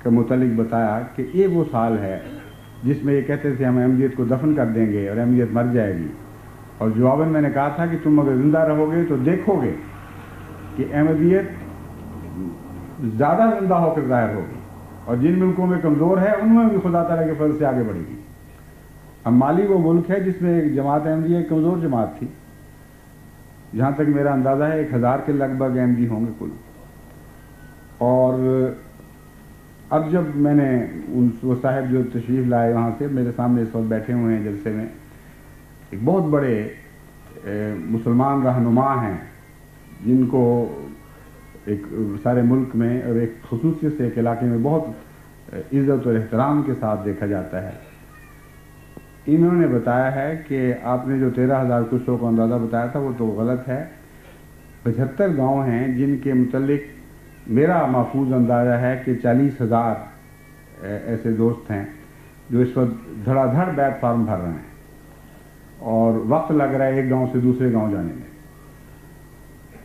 Speaker 1: کے متعلق بتایا کہ یہ وہ سال ہے جس میں یہ کہتے تھے ہم احمدیت کو دفن کر دیں گے اور احمدیت مر جائے گی, اور جواباً میں نے کہا تھا کہ تم اگر زندہ رہو گے تو دیکھو گے کہ احمدیت زیادہ زندہ ہو کر ظاہر ہوگی, اور جن ملکوں میں کمزور ہے ان میں بھی خدا تعالیٰ کے فضل سے آگے بڑھے گی. اب مالی وہ ملک ہے جس میں ایک جماعت احمدیہ ایک کمزور جماعت تھی, جہاں تک میرا اندازہ ہے 1000 کے لگ بھگ احمدی ہوں گے کل. اور اب جب میں نے وہ صاحب جو تشریف لائے وہاں سے میرے سامنے اس وقت بیٹھے ہوئے ہیں جلسے میں, ایک بہت بڑے مسلمان رہنما ہیں جن کو ایک سارے ملک میں اور ایک خصوصیت سے ایک علاقے میں بہت عزت اور احترام کے ساتھ دیکھا جاتا ہے. انہوں نے بتایا ہے کہ آپ نے جو 13,000 کچھ کو اندازہ بتایا تھا وہ تو غلط ہے. 75 گاؤں ہیں جن کے متعلق میرا محفوظ اندازہ ہے کہ 40,000 ایسے دوست ہیں جو اس وقت دھڑا دھڑ بیت فارم بھر رہے ہیں, اور وقت لگ رہا ہے ایک گاؤں سے دوسرے گاؤں جانے میں.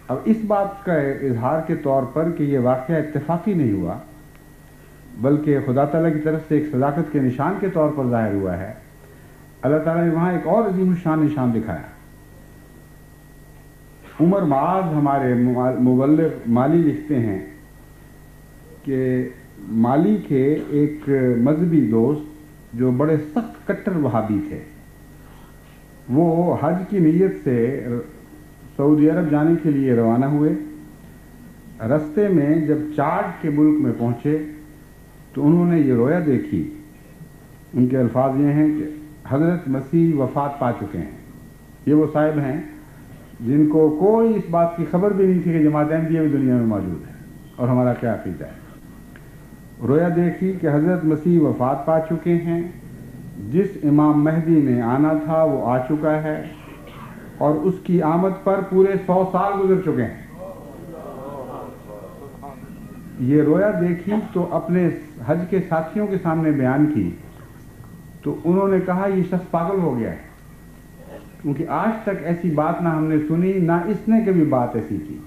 Speaker 1: اب اس بات کا اظہار کے طور پر کہ یہ واقعہ اتفاقی نہیں ہوا بلکہ خدا تعالیٰ کی طرف سے ایک صداقت کے نشان کے طور پر ظاہر ہوا ہے, اللہ تعالیٰ نے وہاں ایک اور عظیم الشان نشان دکھایا. عمر معاذ ہمارے مبلغ مالی لکھتے ہیں کہ مالی کے ایک مذہبی دوست جو بڑے سخت کٹر وہابی تھے, وہ حج کی نیت سے سعودی عرب جانے کے لیے روانہ ہوئے. رستے میں جب چاڈ کے ملک میں پہنچے تو انہوں نے یہ رویا دیکھی ان کے الفاظ یہ ہیں کہ حضرت مسیح وفات پا چکے ہیں. یہ وہ صاحب ہیں جن کو کوئی اس بات کی خبر بھی نہیں تھی کہ جماعت احمدیہ بھی دنیا میں موجود ہے اور ہمارا کیا عقیدہ ہے. رویا دیکھی کہ حضرت مسیح وفات پا چکے ہیں، جس امام مہدی نے آنا تھا وہ آ چکا ہے اور اس کی آمد پر پورے 100 سال گزر چکے ہیں. یہ رویا دیکھی تو اپنے حج کے ساتھیوں کے سامنے بیان کی تو انہوں نے کہا یہ شخص پاگل ہو گیا ہے، کیونکہ آج تک ایسی بات نہ ہم نے سنی نہ اس نے کبھی بات ایسی کی.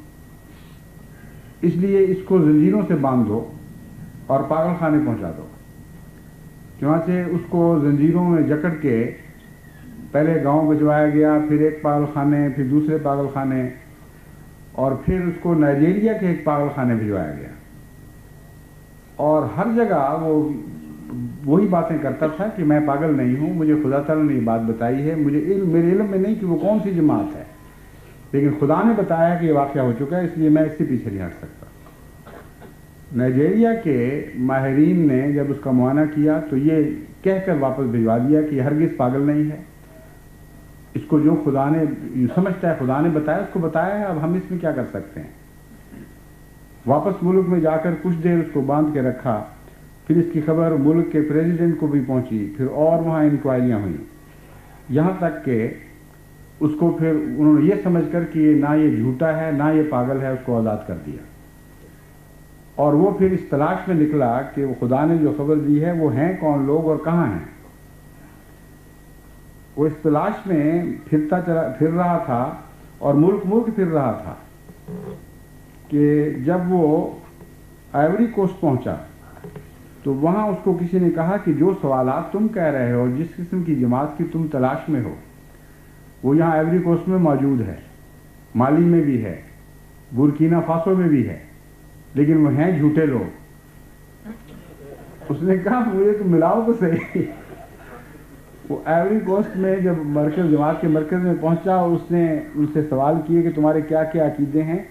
Speaker 1: اس لیے اس کو زنجیروں سے باندھ دو اور پاگل خانے پہنچا دو. چنانچہ اس کو زنجیروں میں جکڑ کے پہلے گاؤں بھجوایا گیا، پھر ایک پاگل خانے، پھر دوسرے پاگل خانے، اور پھر اس کو نائجیریا کے ایک پاگل خانے بھجوایا گیا. اور ہر جگہ وہ وہی باتیں کرتا تھا کہ میں پاگل نہیں ہوں، مجھے خدا تعالیٰ نے یہ بات بتائی ہے، میرے علم میں نہیں کہ وہ کون سی جماعت ہے، لیکن خدا نے بتایا کہ یہ واقعہ ہو چکا ہے، اس لیے میں اس سے پیچھے نہیں ہٹ سکتا. نائجیریا کے ماہرین نے جب اس کا معائنہ کیا تو یہ کہہ کر واپس بھجوا دیا کہ یہ ہرگز پاگل نہیں ہے، اس کو جو خدا نے سمجھتا ہے خدا نے بتایا اس کو بتایا ہے، اب ہم اس میں کیا کر سکتے ہیں. واپس ملک میں جا کر کچھ دیر اس کو باندھ کے رکھا، پھر اس کی خبر ملک کے پریزیڈنٹ کو بھی پہنچی، پھر اور وہاں انکوائریاں ہوئیں، یہاں تک کہ اس کو پھر انہوں نے یہ سمجھ کر کہ نہ یہ جھوٹا ہے نہ یہ پاگل ہے، اس کو آزاد کر دیا. اور وہ پھر اس تلاش میں نکلا کہ وہ خدا نے جو خبر دی ہے وہ ہیں کون لوگ اور کہاں ہیں. وہ اس تلاش میں پھر رہا تھا اور ملک پھر رہا تھا کہ جب وہ آئیوری کوسٹ پہنچا تو وہاں اس کو کسی نے کہا کہ جو سوالات تم کہہ رہے ہو، جس قسم کی جماعت کی تم تلاش میں ہو، وہ یہاں آئیوری کوسٹ میں موجود ہے، مالی میں بھی ہے، بورکینا فاسو میں بھی ہے، لیکن وہ ہیں جھوٹے لوگ. اس نے کہا مجھے تو ملاؤ تو صحیح. وہ آئیوری کوسٹ میں جب جماعت کے مرکز میں پہنچا، اس نے ان سے سوال کیے کہ تمہارے کیا کیا عقیدے ہیں،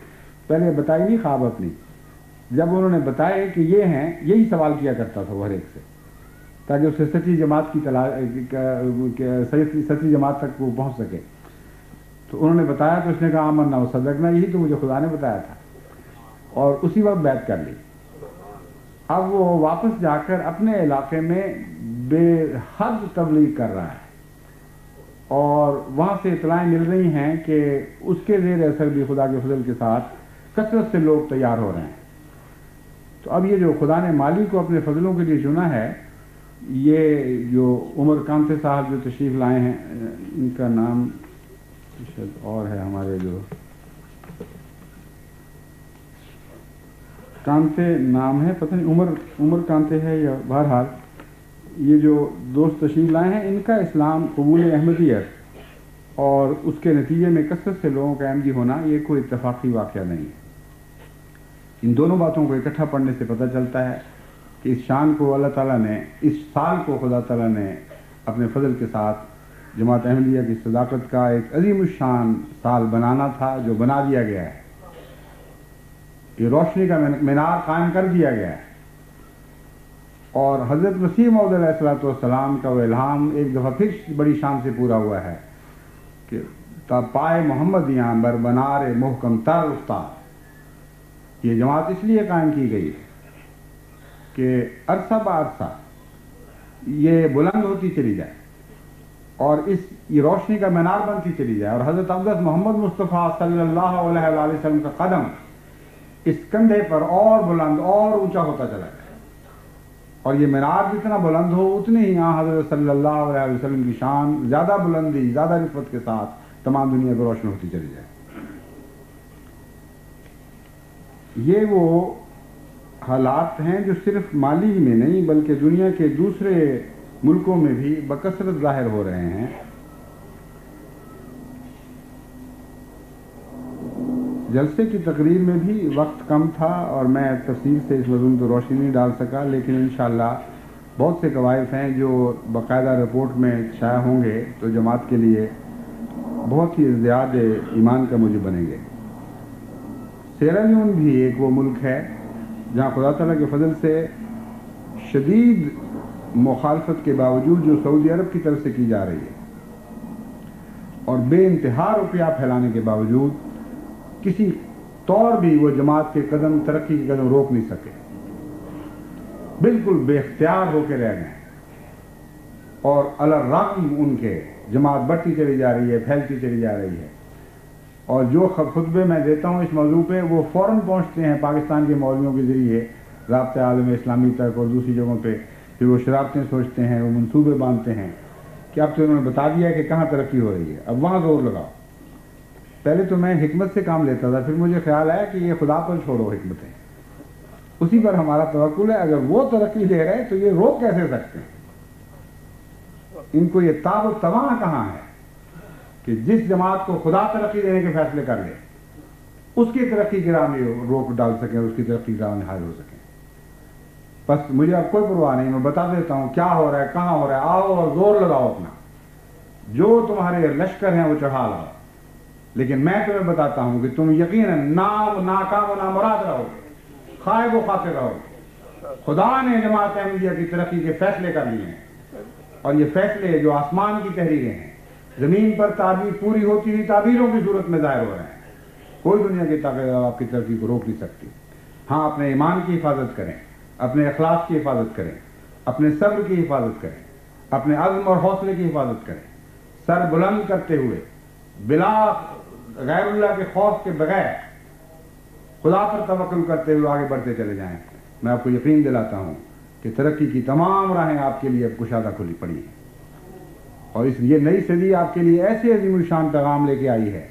Speaker 1: پہلے بتائی نہیں خواب اپنی. جب انہوں نے بتائے کہ یہ ہیں، یہی سوال کیا کرتا تھا وہ ہر ایک سے، تاکہ اسے سچی جماعت کی سچی جماعت تک وہ پہنچ سکے. تو انہوں نے بتایا تو اس نے کہا آمنا و صدقنا، یہی تو مجھے خدا نے بتایا تھا، اور اسی وقت بیعت کر لی. اب وہ واپس جا کر اپنے علاقے میں بے حد تبلیغ کر رہا ہے، اور وہاں سے اطلاعیں مل رہی ہیں کہ اس کے زیر اثر بھی خدا کے فضل کے ساتھ کثرت سے لوگ تیار ہو رہے ہیں. تو اب یہ جو خدا نے مالی کو اپنے فضلوں کے لیے چنا ہے، یہ جو عمر کانتے صاحب جو تشریف لائے ہیں، ان کا نام شاید اور ہے، ہمارے جو کانتے نام ہے، پتہ نہیں عمر کانتے ہے یا بہرحال یہ جو دوست تشریف لائے ہیں، ان کا اسلام قبول احمدیت اور اس کے نتیجے میں کثرت سے لوگوں کا احمدی ہونا یہ کوئی اتفاقی واقعہ نہیں ہے. ان دونوں باتوں کو اکٹھا پڑھنے سے پتہ چلتا ہے کہ اس شان کو اللہ تعالیٰ نے، اس سال کو خدا تعالیٰ نے اپنے فضل کے ساتھ جماعت احمدیہ کی صداقت کا ایک عظیم الشان سال بنانا تھا، جو بنا دیا گیا ہے. یہ روشنی کا مینار قائم کر دیا گیا ہے، اور حضرت مسیح موعود علیہ الصلوۃ والسلام کا وہ الہام ایک دفعہ پھر بڑی شان سے پورا ہوا ہے کہ تا پائے محمدیاں بر بنار محکم تر افتاد. یہ جماعت اس لیے قائم کی گئی کہ عرصہ با عرصہ یہ بلند ہوتی چلی جائے اور یہ روشنی کا مینار بنتی چلی جائے، اور حضرت اقدس محمد مصطفیٰ صلی اللہ علیہ وآلہ وسلم کا قدم اس کندھے پر اور بلند اور اونچا ہوتا چلا جائے، اور یہ مینار جتنا بلند ہو اتنی ہی حضرت صلی اللہ علیہ وسلم کی شان زیادہ بلندی، زیادہ رفعت کے ساتھ تمام دنیا کو روشن ہوتی چلی جائے. یہ وہ حالات ہیں جو صرف مالی میں نہیں بلکہ دنیا کے دوسرے ملکوں میں بھی بکثرت ظاہر ہو رہے ہیں. جلسے کی تقریر میں بھی وقت کم تھا اور میں تفصیل سے اس موضوع پر روشنی نہیں ڈال سکا، لیکن انشاءاللہ بہت سے قوائف ہیں جو باقاعدہ رپورٹ میں شائع ہوں گے تو جماعت کے لیے بہت ہی ازدیاد ایمان کا موجب بنیں گے. سیرا لیون بھی ایک وہ ملک ہے جہاں خدا تعالیٰ کے فضل سے شدید مخالفت کے باوجود جو سعودی عرب کی طرف سے کی جا رہی ہے اور بے انتہا روپیہ پھیلانے کے باوجود کسی طور بھی وہ جماعت کے قدم، ترقی کے قدم روک نہیں سکے، بالکل بے اختیار ہو کے رہ گئے، اور علی الرغم ان کے جماعت بڑھتی چلی جا رہی ہے، پھیلتی چلی جا رہی ہے۔ اور جو خطبے میں دیتا ہوں اس موضوع پہ وہ فوراً پہنچتے ہیں پاکستان کے مولویوں کے ذریعے رابطہ عالم اسلامی تک اور دوسری جگہوں پہ، پھر وہ شرارتیں سوچتے ہیں، وہ منصوبے باندھتے ہیں کہ اب تو انہوں نے بتا دیا کہ کہاں ترقی ہو رہی ہے، اب وہاں زور لگاؤ۔ پہلے تو میں حکمت سے کام لیتا تھا، پھر مجھے خیال آیا کہ یہ خدا پر چھوڑو حکمتیں، اسی پر ہمارا توکل ہے، اگر وہ ترقی دے رہے تو یہ روک کیسے سکتے ہیں؟ ان کو یہ تاب و تواں کہاں ہے کہ جس جماعت کو خدا ترقی دینے کے فیصلے کر لے اس کی ترقی کی راہ میں روک ڈال سکیں، اس کی ترقی کی راہ میں حاضر ہو سکیں۔ بس مجھے اب کوئی پرواہ نہیں، میں بتا دیتا ہوں کیا ہو رہا ہے، کہاں ہو رہا ہے، آؤ اور زور لگاؤ اپنا، جو تمہارے لشکر ہیں وہ چڑھا لاؤ، لیکن میں تمہیں بتاتا ہوں کہ تم یقیناً ناکام و نامراد رہو گے، خائب و خاسر رہو گے۔ خدا نے جماعت احمدیہ کی ترقی کے فیصلے کر لیے ہیں، اور یہ فیصلے جو آسمان کی تحریریں ہیں، زمین پر تعبیر پوری ہوتی ہوئی تعبیروں کی صورت میں ظاہر ہو رہے ہیں۔ کوئی دنیا کی طاقت آپ کی ترقی کو روک نہیں سکتی۔ ہاں، اپنے ایمان کی حفاظت کریں، اپنے اخلاص کی حفاظت کریں، اپنے صبر کی حفاظت کریں، اپنے عزم اور حوصلے کی حفاظت کریں، سر بلند کرتے ہوئے بلا غیر اللہ کے خوف کے بغیر خدا پر توکل کرتے ہوئے آگے بڑھتے چلے جائیں۔ میں آپ کو یقین دلاتا ہوں کہ ترقی کی تمام راہیں آپ کے لیے اب کشادہ کھلی پڑی ہیں، اور یہ نئی صدی آپ کے لیے ایسے عظیم الشان پیغام لے کے آئی ہے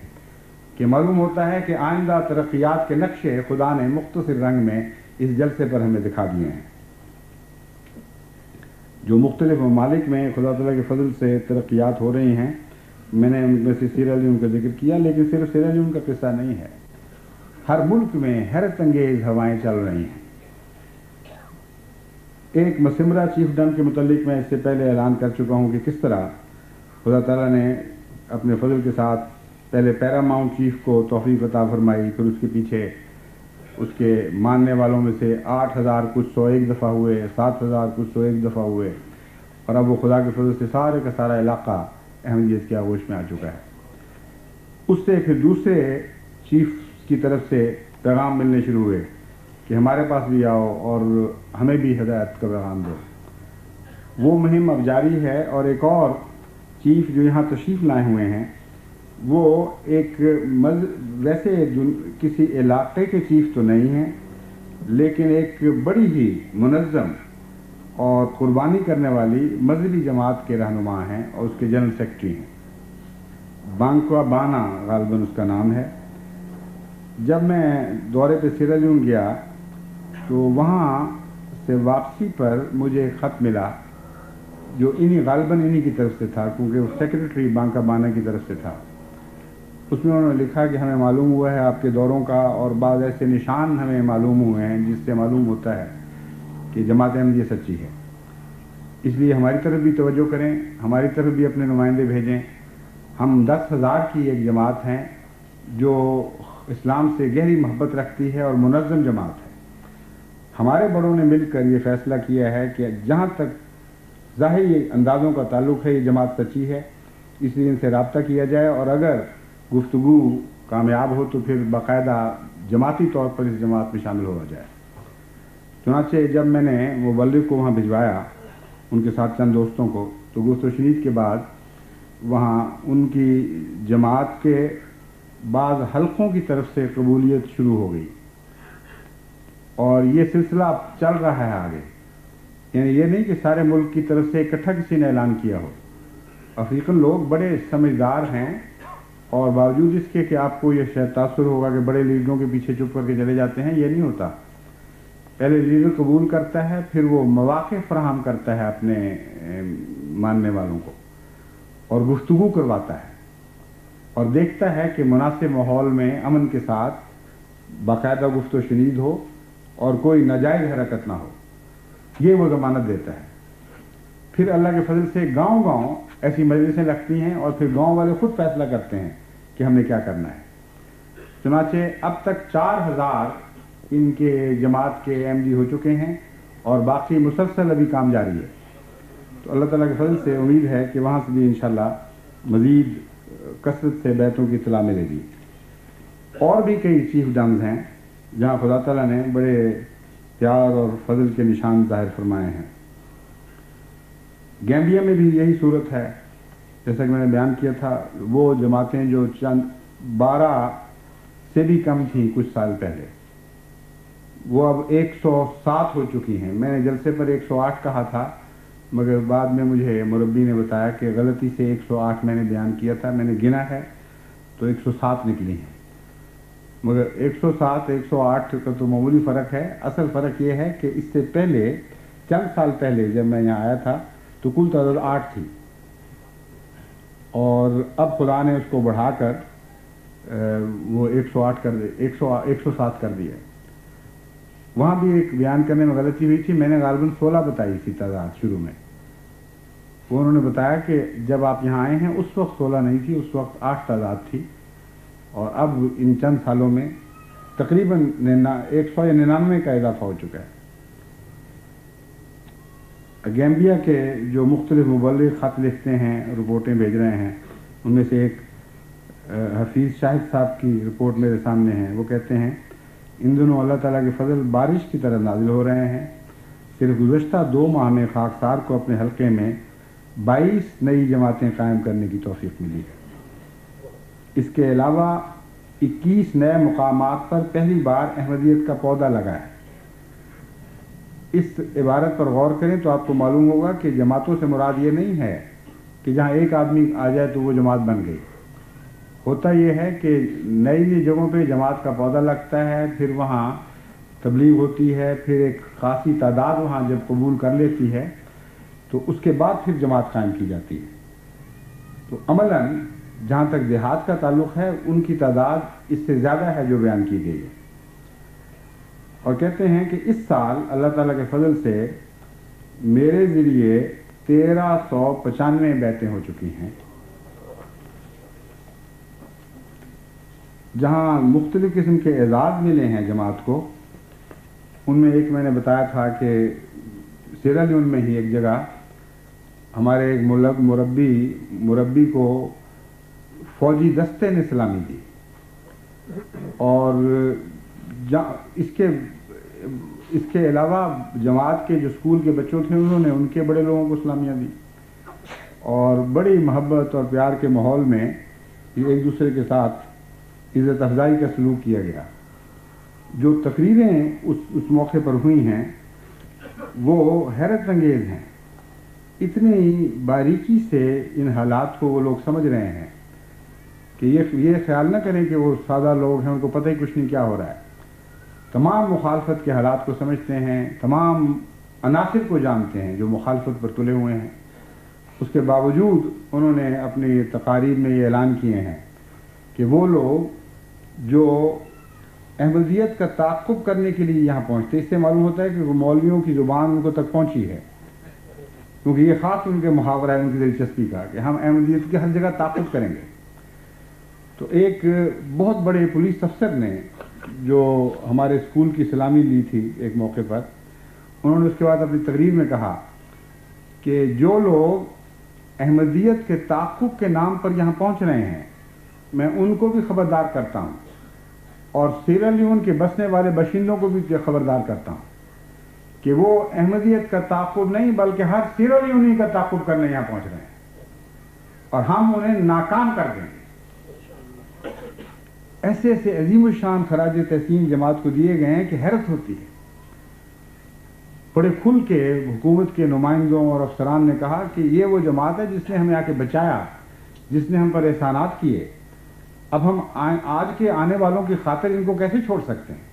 Speaker 1: کہ معلوم ہوتا ہے کہ آئندہ ترقیات کے نقشے خدا نے مختصر رنگ میں اس جلسے پر ہمیں دکھا دیے ہیں۔ جو مختلف ممالک میں خدا تعالیٰ کے فضل سے ترقیات ہو رہی ہیں، میں نے ان میں سے سیرا لیون کا ذکر کیا، لیکن صرف سیرا لیون کا قصہ نہیں ہے، ہر ملک میں حیرت انگیز ہوائیں چل رہی ہیں۔ ایک مسمرہ چیف ڈن کے متعلق میں اس سے پہلے اعلان کر چکا ہوں کہ کس طرح خدا تعالیٰ نے اپنے فضل کے ساتھ پہلے پیراماؤنٹ چیف کو توفیق عطا فرمائی، پھر اس کے پیچھے اس کے ماننے والوں میں سے 8,000 کچھ 101 دفعہ ہوئے، 7,000 کچھ 101 دفعہ ہوئے، اور اب وہ خدا کے فضل سے سارے کا سارا علاقہ احمدیت کی آغوش میں آ چکا ہے۔ اس سے پھر دوسرے چیف کی طرف سے پیغام ملنے شروع ہوئے کہ ہمارے پاس بھی آؤ اور ہمیں بھی ہدایت کا پیغام دو۔ وہ مہم اب جاری ہے، اور ایک اور چیف جو یہاں تشریف لائے ہوئے ہیں وہ ایک ویسے کسی علاقے کے چیف تو نہیں ہیں، لیکن ایک بڑی ہی منظم اور قربانی کرنے والی مذہبی جماعت کے رہنما ہیں اور اس کے جنرل سیکرٹری ہیں، بانکوا بانا غالباً اس کا نام ہے۔ جب میں دورے پہ سیرا لیون گیا تو وہاں سے واپسی پر مجھے ایک خط ملا جو غالباً انہی کی طرف سے تھا، کیونکہ وہ سیکرٹری بانکا بانا کی طرف سے تھا۔ اس میں انہوں نے لکھا کہ ہمیں معلوم ہوا ہے آپ کے دوروں کا، اور بعض ایسے نشان ہمیں معلوم ہوئے ہیں جس سے معلوم ہوتا ہے کہ جماعت احمدیہ سچی ہے، اس لیے ہماری طرف بھی توجہ کریں، ہماری طرف بھی اپنے نمائندے بھیجیں۔ ہم 10,000 کی ایک جماعت ہیں جو اسلام سے گہری محبت رکھتی ہے اور منظم جماعت ہے۔ ہمارے بڑوں نے مل کر یہ فیصلہ کیا ہے کہ جہاں تک ظاہری اندازوں کا تعلق ہے یہ جماعت سچی ہے، اس لیے ان سے رابطہ کیا جائے، اور اگر گفتگو کامیاب ہو تو پھر باقاعدہ جماعتی طور پر اس جماعت میں شامل ہو جائے۔ چنانچہ جب میں نے وہ بلغ کو وہاں بھجوایا ان کے ساتھ چند دوستوں کو، تو گفت و شنید کے بعد وہاں ان کی جماعت کے بعض حلقوں کی طرف سے قبولیت شروع ہو گئی، اور یہ سلسلہ اب چل رہا ہے آگے۔ یعنی یہ نہیں کہ سارے ملک کی طرف سے اکٹھا کسی نے اعلان کیا ہو۔ افریقن لوگ بڑے سمجھدار ہیں، اور باوجود اس کے کہ آپ کو یہ شاید تاثر ہوگا کہ بڑے لیڈروں کے پیچھے چپ کر کے چلے جاتے ہیں، یہ نہیں ہوتا۔ پہلے لیڈر قبول کرتا ہے، پھر وہ مواقع فراہم کرتا ہے اپنے ماننے والوں کو، اور گفتگو کرواتا ہے، اور دیکھتا ہے کہ مناسب ماحول میں امن کے ساتھ باقاعدہ گفت و شنید ہو اور کوئی ناجائز حرکت نہ ہو، یہ وہ ضمانت دیتا ہے۔ پھر اللہ کے فضل سے گاؤں گاؤں ایسی مجلسیں لگتی ہیں، اور پھر گاؤں والے خود فیصلہ کرتے ہیں کہ ہم نے کیا کرنا ہے۔ چنانچہ اب تک 4,000 ان کے جماعت کے احمدی ہو چکے ہیں، اور باقی مسلسل ابھی کام جاری ہے۔ تو اللہ تعالیٰ کے فضل سے امید ہے کہ وہاں سے بھی انشاءاللہ مزید کثرت سے بیتوں کی اطلاع ملے گی۔ اور بھی کئی چیف ڈمز ہیں جہاں خدا تعالیٰ نے بڑے پیار اور فضل کے نشان ظاہر فرمائے ہیں۔ گیمبیا میں بھی یہی صورت ہے، جیسا کہ میں نے بیان کیا تھا، وہ جماعتیں جو چند 12 سے بھی کم تھیں کچھ سال پہلے، وہ اب 107 ہو چکی ہیں۔ میں نے جلسے پر 108 کہا تھا، مگر بعد میں مجھے مربی نے بتایا کہ غلطی سے 108 میں نے بیان کیا تھا، میں نے گنا ہے تو 107 نکلی ہیں۔ مگر 107 108 کا تو معمولی فرق ہے، اصل فرق یہ ہے کہ اس سے پہلے چند سال پہلے جب میں یہاں آیا تھا تو کل تعداد 8 تھی، اور اب خدا نے اس کو بڑھا کر وہ 108 کر 107 کر دیا۔ وہاں بھی ایک بیان کرنے میں غلطی ہوئی تھی، میں نے غالباً 16 بتائی تھی تعداد شروع میں، وہ انہوں نے بتایا کہ جب آپ یہاں آئے ہیں اس وقت 16 نہیں تھی، اس وقت 8 تعداد تھی، اور اب ان چند سالوں میں تقریباً 199 کا اضافہ ہو چکا ہے۔ گیمبیا کے جو مختلف مبلغ خط لکھتے ہیں، رپورٹیں بھیج رہے ہیں، ان میں سے ایک حفیظ شاہد صاحب کی رپورٹ میرے سامنے ہے۔ وہ کہتے ہیں ان دنوں اللہ تعالیٰ کے فضل بارش کی طرح نازل ہو رہے ہیں۔ صرف گزشتہ 2 ماہ میں خاکسار کو اپنے حلقے میں 22 نئی جماعتیں قائم کرنے کی توفیق ملی ہے۔ اس کے علاوہ 21 نئے مقامات پر پہلی بار احمدیت کا پودا لگا ہے۔ اس عبارت پر غور کریں تو آپ کو معلوم ہوگا کہ جماعتوں سے مراد یہ نہیں ہے کہ جہاں ایک آدمی آ جائے تو وہ جماعت بن گئی۔ ہوتا یہ ہے کہ نئی نئی جگہوں پہ جماعت کا پودا لگتا ہے، پھر وہاں تبلیغ ہوتی ہے، پھر ایک خاصی تعداد وہاں جب قبول کر لیتی ہے تو اس کے بعد پھر جماعت قائم کی جاتی ہے۔ تو عملاً جہاں تک دیہات کا تعلق ہے ان کی تعداد اس سے زیادہ ہے جو بیان کی گئی ہے، اور کہتے ہیں کہ اس سال اللہ تعالیٰ کے فضل سے میرے ذریعے 1395 بیعتیں ہو چکی ہیں۔ جہاں مختلف قسم کے اعزاز ملے ہیں جماعت کو، ان میں ایک میں نے بتایا تھا کہ سیرا لیون میں ہی ایک جگہ ہمارے ایک مربی کو فوجی دستے نے سلامی دی، اور اس کے علاوہ جماعت کے جو اسکول کے بچوں تھے انہوں نے ان کے بڑے لوگوں کو سلامیاں دی، اور بڑی محبت اور پیار کے ماحول میں ایک دوسرے کے ساتھ عزت افزائی کا سلوک کیا گیا۔ جو تقریریں اس موقع پر ہوئی ہیں وہ حیرت انگیز ہیں۔ اتنی باریکی سے ان حالات کو وہ لوگ سمجھ رہے ہیں کہ یہ خیال نہ کریں کہ وہ سادہ لوگ ہیں، ان کو پتہ ہی کچھ نہیں کیا ہو رہا ہے۔ تمام مخالفت کے حالات کو سمجھتے ہیں، تمام عناصر کو جانتے ہیں جو مخالفت پر تلے ہوئے ہیں۔ اس کے باوجود انہوں نے اپنی تقاریر میں یہ اعلان کیے ہیں کہ وہ لوگ جو احمدیت کا تعاقب کرنے کے لیے یہاں پہنچتے، اس سے معلوم ہوتا ہے کہ وہ مولویوں کی زبان ان کو تک پہنچی ہے، کیونکہ یہ خاص ان کے محاورہ ہے ان کی دلچسپی کا کہ ہم احمدیت کی ہر جگہ تعاقب کریں گے۔ تو ایک بہت بڑے پولیس افسر نے جو ہمارے اسکول کی سلامی لی تھی ایک موقع پر، انہوں نے اس کے بعد اپنی تقریر میں کہا کہ جو لوگ احمدیت کے تعاقب کے نام پر یہاں پہنچ رہے ہیں میں ان کو بھی خبردار کرتا ہوں، اور سیرا لیون کے بسنے والے باشندوں کو بھی خبردار کرتا ہوں کہ وہ احمدیت کا تعاقب نہیں بلکہ ہر سیرا لیونی کا تعاقب کرنے یہاں پہنچ رہے ہیں، اور ہم انہیں ناکام کر دیں گے۔ ایسے ایسے عظیم الشان خراج تحسین جماعت کو دیے گئے ہیں کہ حیرت ہوتی ہے۔ بڑے کھل کے حکومت کے نمائندوں اور افسران نے کہا کہ یہ وہ جماعت ہے جس نے ہمیں آ کے بچایا، جس نے ہم پر احسانات کیے، اب ہم آج کے آنے والوں کی خاطر ان کو کیسے چھوڑ سکتے ہیں۔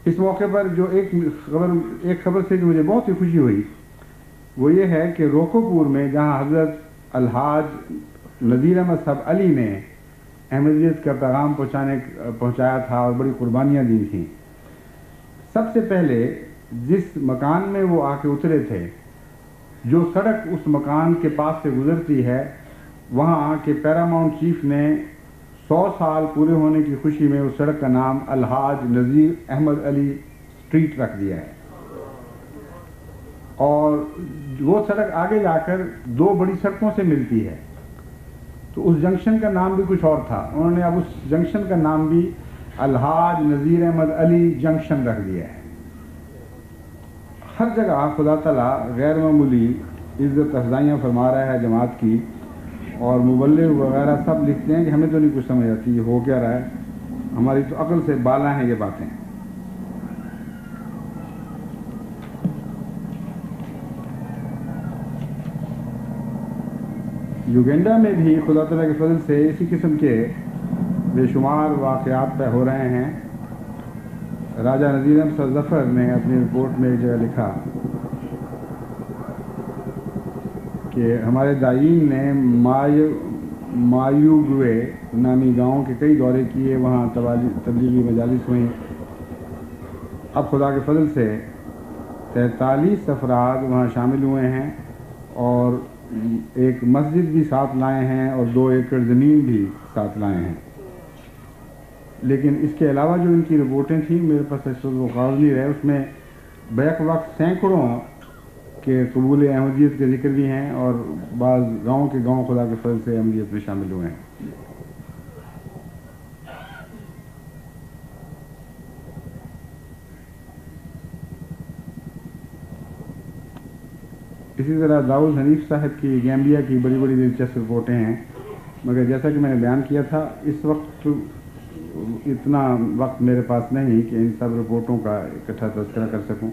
Speaker 1: اس موقع پر جو ایک خبر سے جو مجھے بہت ہی خوشی ہوئی وہ یہ ہے کہ روکو پور میں جہاں حضرت الحاج نذیر احمد صاحب علی نے احمدیت کا پیغام پہنچایا تھا اور بڑی قربانیاں دی تھیں، سب سے پہلے جس مکان میں وہ آ کے اترے تھے، جو سڑک اس مکان کے پاس سے گزرتی ہے، وہاں کے پیراماؤنٹ چیف نے 100 سال پورے ہونے کی خوشی میں اس سڑک کا نام الحاج نذیر احمد علی اسٹریٹ رکھ دیا ہے۔ اور وہ سڑک آگے جا کر دو بڑی سڑکوں سے ملتی ہے، تو اس جنکشن کا نام بھی کچھ اور تھا، انہوں نے اب اس جنکشن کا نام بھی الحاج نذیر احمد علی جنکشن رکھ دیا ہے۔ ہر جگہ خدا تعالیٰ غیر معمولی عزت افزائیاں فرما رہا ہے جماعت کی، اور مبلغ وغیرہ سب لکھتے ہیں کہ ہمیں تو نہیں کچھ سمجھ آتی یہ ہو کیا رہا ہے، ہماری تو عقل سے بالا ہیں یہ باتیں۔ یوگینڈا میں بھی خدا تعالیٰ کے فضل سے اسی قسم کے بے شمار واقعات طے ہو رہے ہیں۔ راجہ نذیر احمد ظفر نے اپنی رپورٹ میں ایک جگہ لکھا کہ ہمارے داعین نے مایوگوے نامی گاؤں کے کئی دورے کیے، وہاں تبلیغی مجالس ہوئیں۔ اب خدا کے فضل سے 43 افراد وہاں شامل ہوئے ہیں، اور ایک مسجد بھی ساتھ لائے ہیں اور 2 ایکڑ زمین بھی ساتھ لائے ہیں۔ لیکن اس کے علاوہ جو ان کی رپورٹیں تھیں میرے پاس اس وقت وہ کاغذ نہیں رہے، اس میں بیک وقت سینکڑوں کے قبول احمدیت کے ذکر بھی ہیں، اور بعض گاؤں کے گاؤں خدا کے فضل سے احمدیت میں شامل ہوئے ہیں۔ اسی طرح داؤد حنیف صاحب کی گیمبیا کی بڑی بڑی دلچسپ رپورٹیں ہیں، مگر جیسا کہ میں نے بیان کیا تھا اس وقت اتنا وقت میرے پاس نہیں کہ ان سب رپورٹوں کا اکٹھا تذکرہ کر سکوں،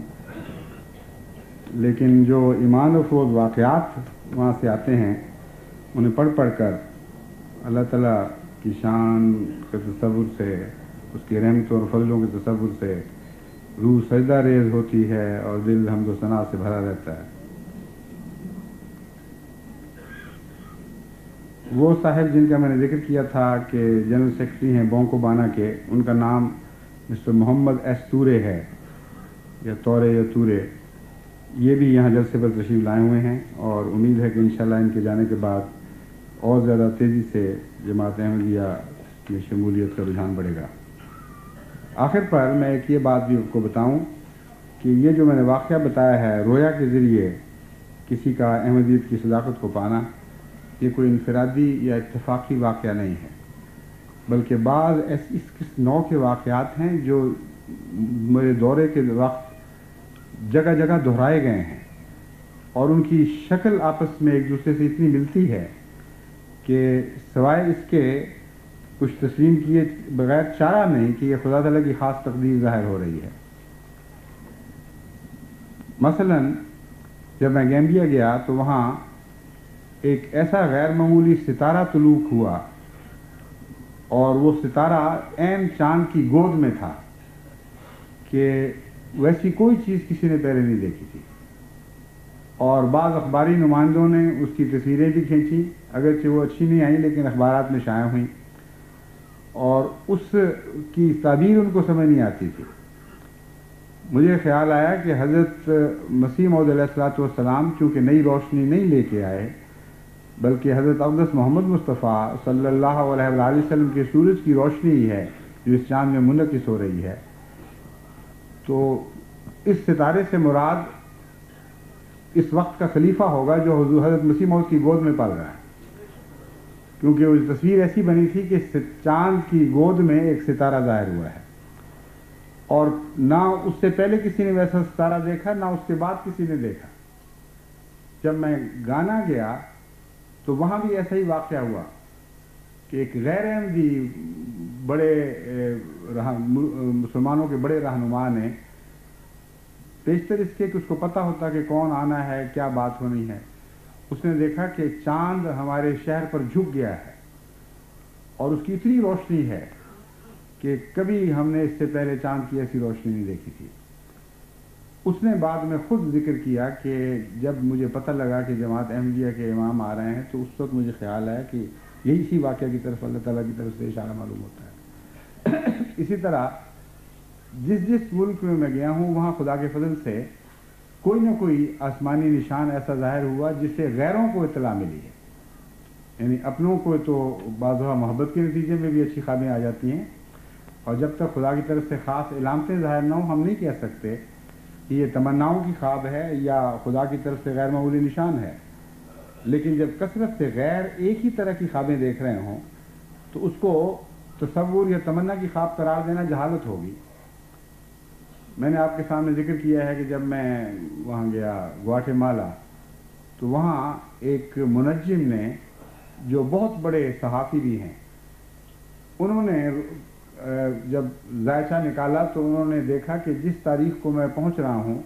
Speaker 1: لیکن جو ایمان افروز واقعات وہاں سے آتے ہیں انہیں پڑھ پڑھ کر اللہ تعالیٰ کی شان کے تصور سے، اس کی رحمتوں اور فضلوں کے تصور سے روح سجدہ ریز ہوتی ہے اور دل حمد و ثنا سے بھرا رہتا ہے۔ وہ صاحب جن کا میں نے ذکر کیا تھا کہ جنرل سیکرٹری ہیں بونکو بانا کے، ان کا نام مسٹر محمد ایس تورے ہے، یا تورے یا تورے، یہ بھی یہاں جلسے پر تشریف لائے ہوئے ہیں، اور امید ہے کہ انشاءاللہ ان کے جانے کے بعد اور زیادہ تیزی سے جماعت احمدیہ کی شمولیت کا رجحان بڑھے گا۔ آخر پر میں ایک یہ بات بھی آپ کو بتاؤں کہ یہ جو میں نے واقعہ بتایا ہے رویا کے ذریعے کسی کا احمدیت کی صداقت کو پانا، یہ کوئی انفرادی یا اتفاقی واقعہ نہیں ہے، بلکہ بعض اس نوع کے واقعات ہیں جو میرے دورے کے وقت جگہ جگہ دہرائے گئے ہیں، اور ان کی شکل آپس میں ایک دوسرے سے اتنی ملتی ہے کہ سوائے اس کے کچھ تسلیم کیے بغیر چارہ نہیں کہ یہ خدا تعالیٰ کی خاص تقدیر ظاہر ہو رہی ہے۔ مثلا جب میں گیمبیا گیا تو وہاں ایک ایسا غیر معمولی ستارہ طلوع ہوا، اور وہ ستارہ عین چاند کی گود میں تھا کہ ویسی کوئی چیز کسی نے پہلے نہیں دیکھی تھی، اور بعض اخباری نمائندوں نے اس کی تصویریں بھی کھینچی، اگرچہ وہ اچھی نہیں آئیں لیکن اخبارات میں شائع ہوئیں، اور اس کی تعبیر ان کو سمجھ نہیں آتی تھی۔ مجھے خیال آیا کہ حضرت مسیح موعود علیہ الصلوۃ والسلام چونکہ نئی روشنی نہیں لے کے آئے، بلکہ حضرت اقدس محمد مصطفیٰ صلی اللہ علیہ وآلہ وسلم کے سورج کی روشنی ہی ہے جو اس چاند میں منعکس ہو رہی ہے، تو اس ستارے سے مراد اس وقت کا خلیفہ ہوگا جو حضرت مسیح موعود کی گود میں پل رہا ہے، کیونکہ وہ تصویر ایسی بنی تھی کہ چاند کی گود میں ایک ستارہ ظاہر ہوا ہے، اور نہ اس سے پہلے کسی نے ویسا ستارہ دیکھا، نہ اس کے بعد کسی نے دیکھا۔ جب میں گانا گیا تو وہاں بھی ایسا ہی واقعہ ہوا کہ ایک غیر احمدی بڑے مسلمانوں کے بڑے رہنما نے پیشتر اس کے کہ اس کو پتہ ہوتا کہ کون آنا ہے، کیا بات ہونی ہے، اس نے دیکھا کہ چاند ہمارے شہر پر جھک گیا ہے، اور اس کی اتنی روشنی ہے کہ کبھی ہم نے اس سے پہلے چاند کی ایسی روشنی نہیں دیکھی تھی۔ اس نے بعد میں خود ذکر کیا کہ جب مجھے پتہ لگا کہ جماعت احمدیہ کے امام آ رہے ہیں تو اس وقت مجھے خیال آیا کہ یہی اسی واقعہ کی طرف اللہ تعالیٰ کی طرف سے اشارہ معلوم ہوتا ہے۔ اسی طرح جس ملک میں گیا ہوں وہاں خدا کے فضل سے کوئی نہ کوئی آسمانی نشان ایسا ظاہر ہوا جس سے غیروں کو اطلاع ملی ہے، یعنی اپنوں کو تو بعض دفعہ محبت کے نتیجے میں بھی اچھی خوابیں آ جاتی ہیں، اور جب تک خدا کی طرف سے خاص علامتیں ظاہر نہ ہوں ہم نہیں کہہ سکتے یہ تمناؤں کی خواب ہے یا خدا کی طرف سے غیر معمولی نشان ہے، لیکن جب کثرت سے غیر ایک ہی طرح کی خوابیں دیکھ رہے ہوں تو اس کو تصور یا تمنا کی خواب قرار دینا جہالت ہوگی۔ میں نے آپ کے سامنے ذکر کیا ہے کہ جب میں وہاں گیا گواٹے مالا تو وہاں ایک منجم نے، جو بہت بڑے صحافی بھی ہیں، انہوں نے جب ذائچہ نکالا تو انہوں نے دیکھا کہ جس تاریخ کو میں پہنچ رہا ہوں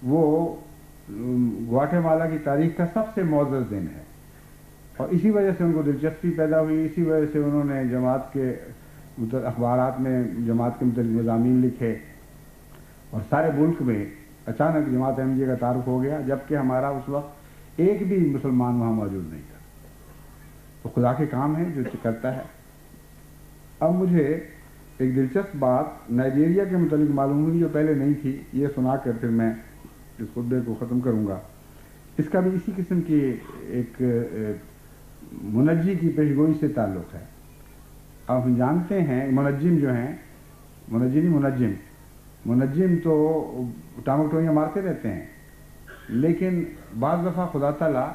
Speaker 1: وہ گواٹے مالا کی تاریخ کا سب سے معزز دن ہے، اور اسی وجہ سے ان کو دلچسپی پیدا ہوئی، اسی وجہ سے انہوں نے جماعت کے اخبارات میں جماعت کے متعلق مضامین لکھے، اور سارے ملک میں اچانک جماعت احمدیہ کا تعارف ہو گیا، جبکہ ہمارا اس وقت ایک بھی مسلمان وہاں موجود نہیں تھا۔ تو خدا کے کام ہے جو کرتا ہے۔ اب مجھے ایک دلچسپ بات نائجیریا کے متعلق معلوم ہوئی جو پہلے نہیں تھی، یہ سنا کر پھر میں اس خطبے کو ختم کروں گا۔ اس کا بھی اسی قسم کی ایک منجی کی پیشگوئی سے تعلق ہے۔ آپ جانتے ہیں منجم جو ہیں، منجم تو ٹامکٹوئیاں مارتے رہتے ہیں، لیکن بعض دفعہ خدا تعالیٰ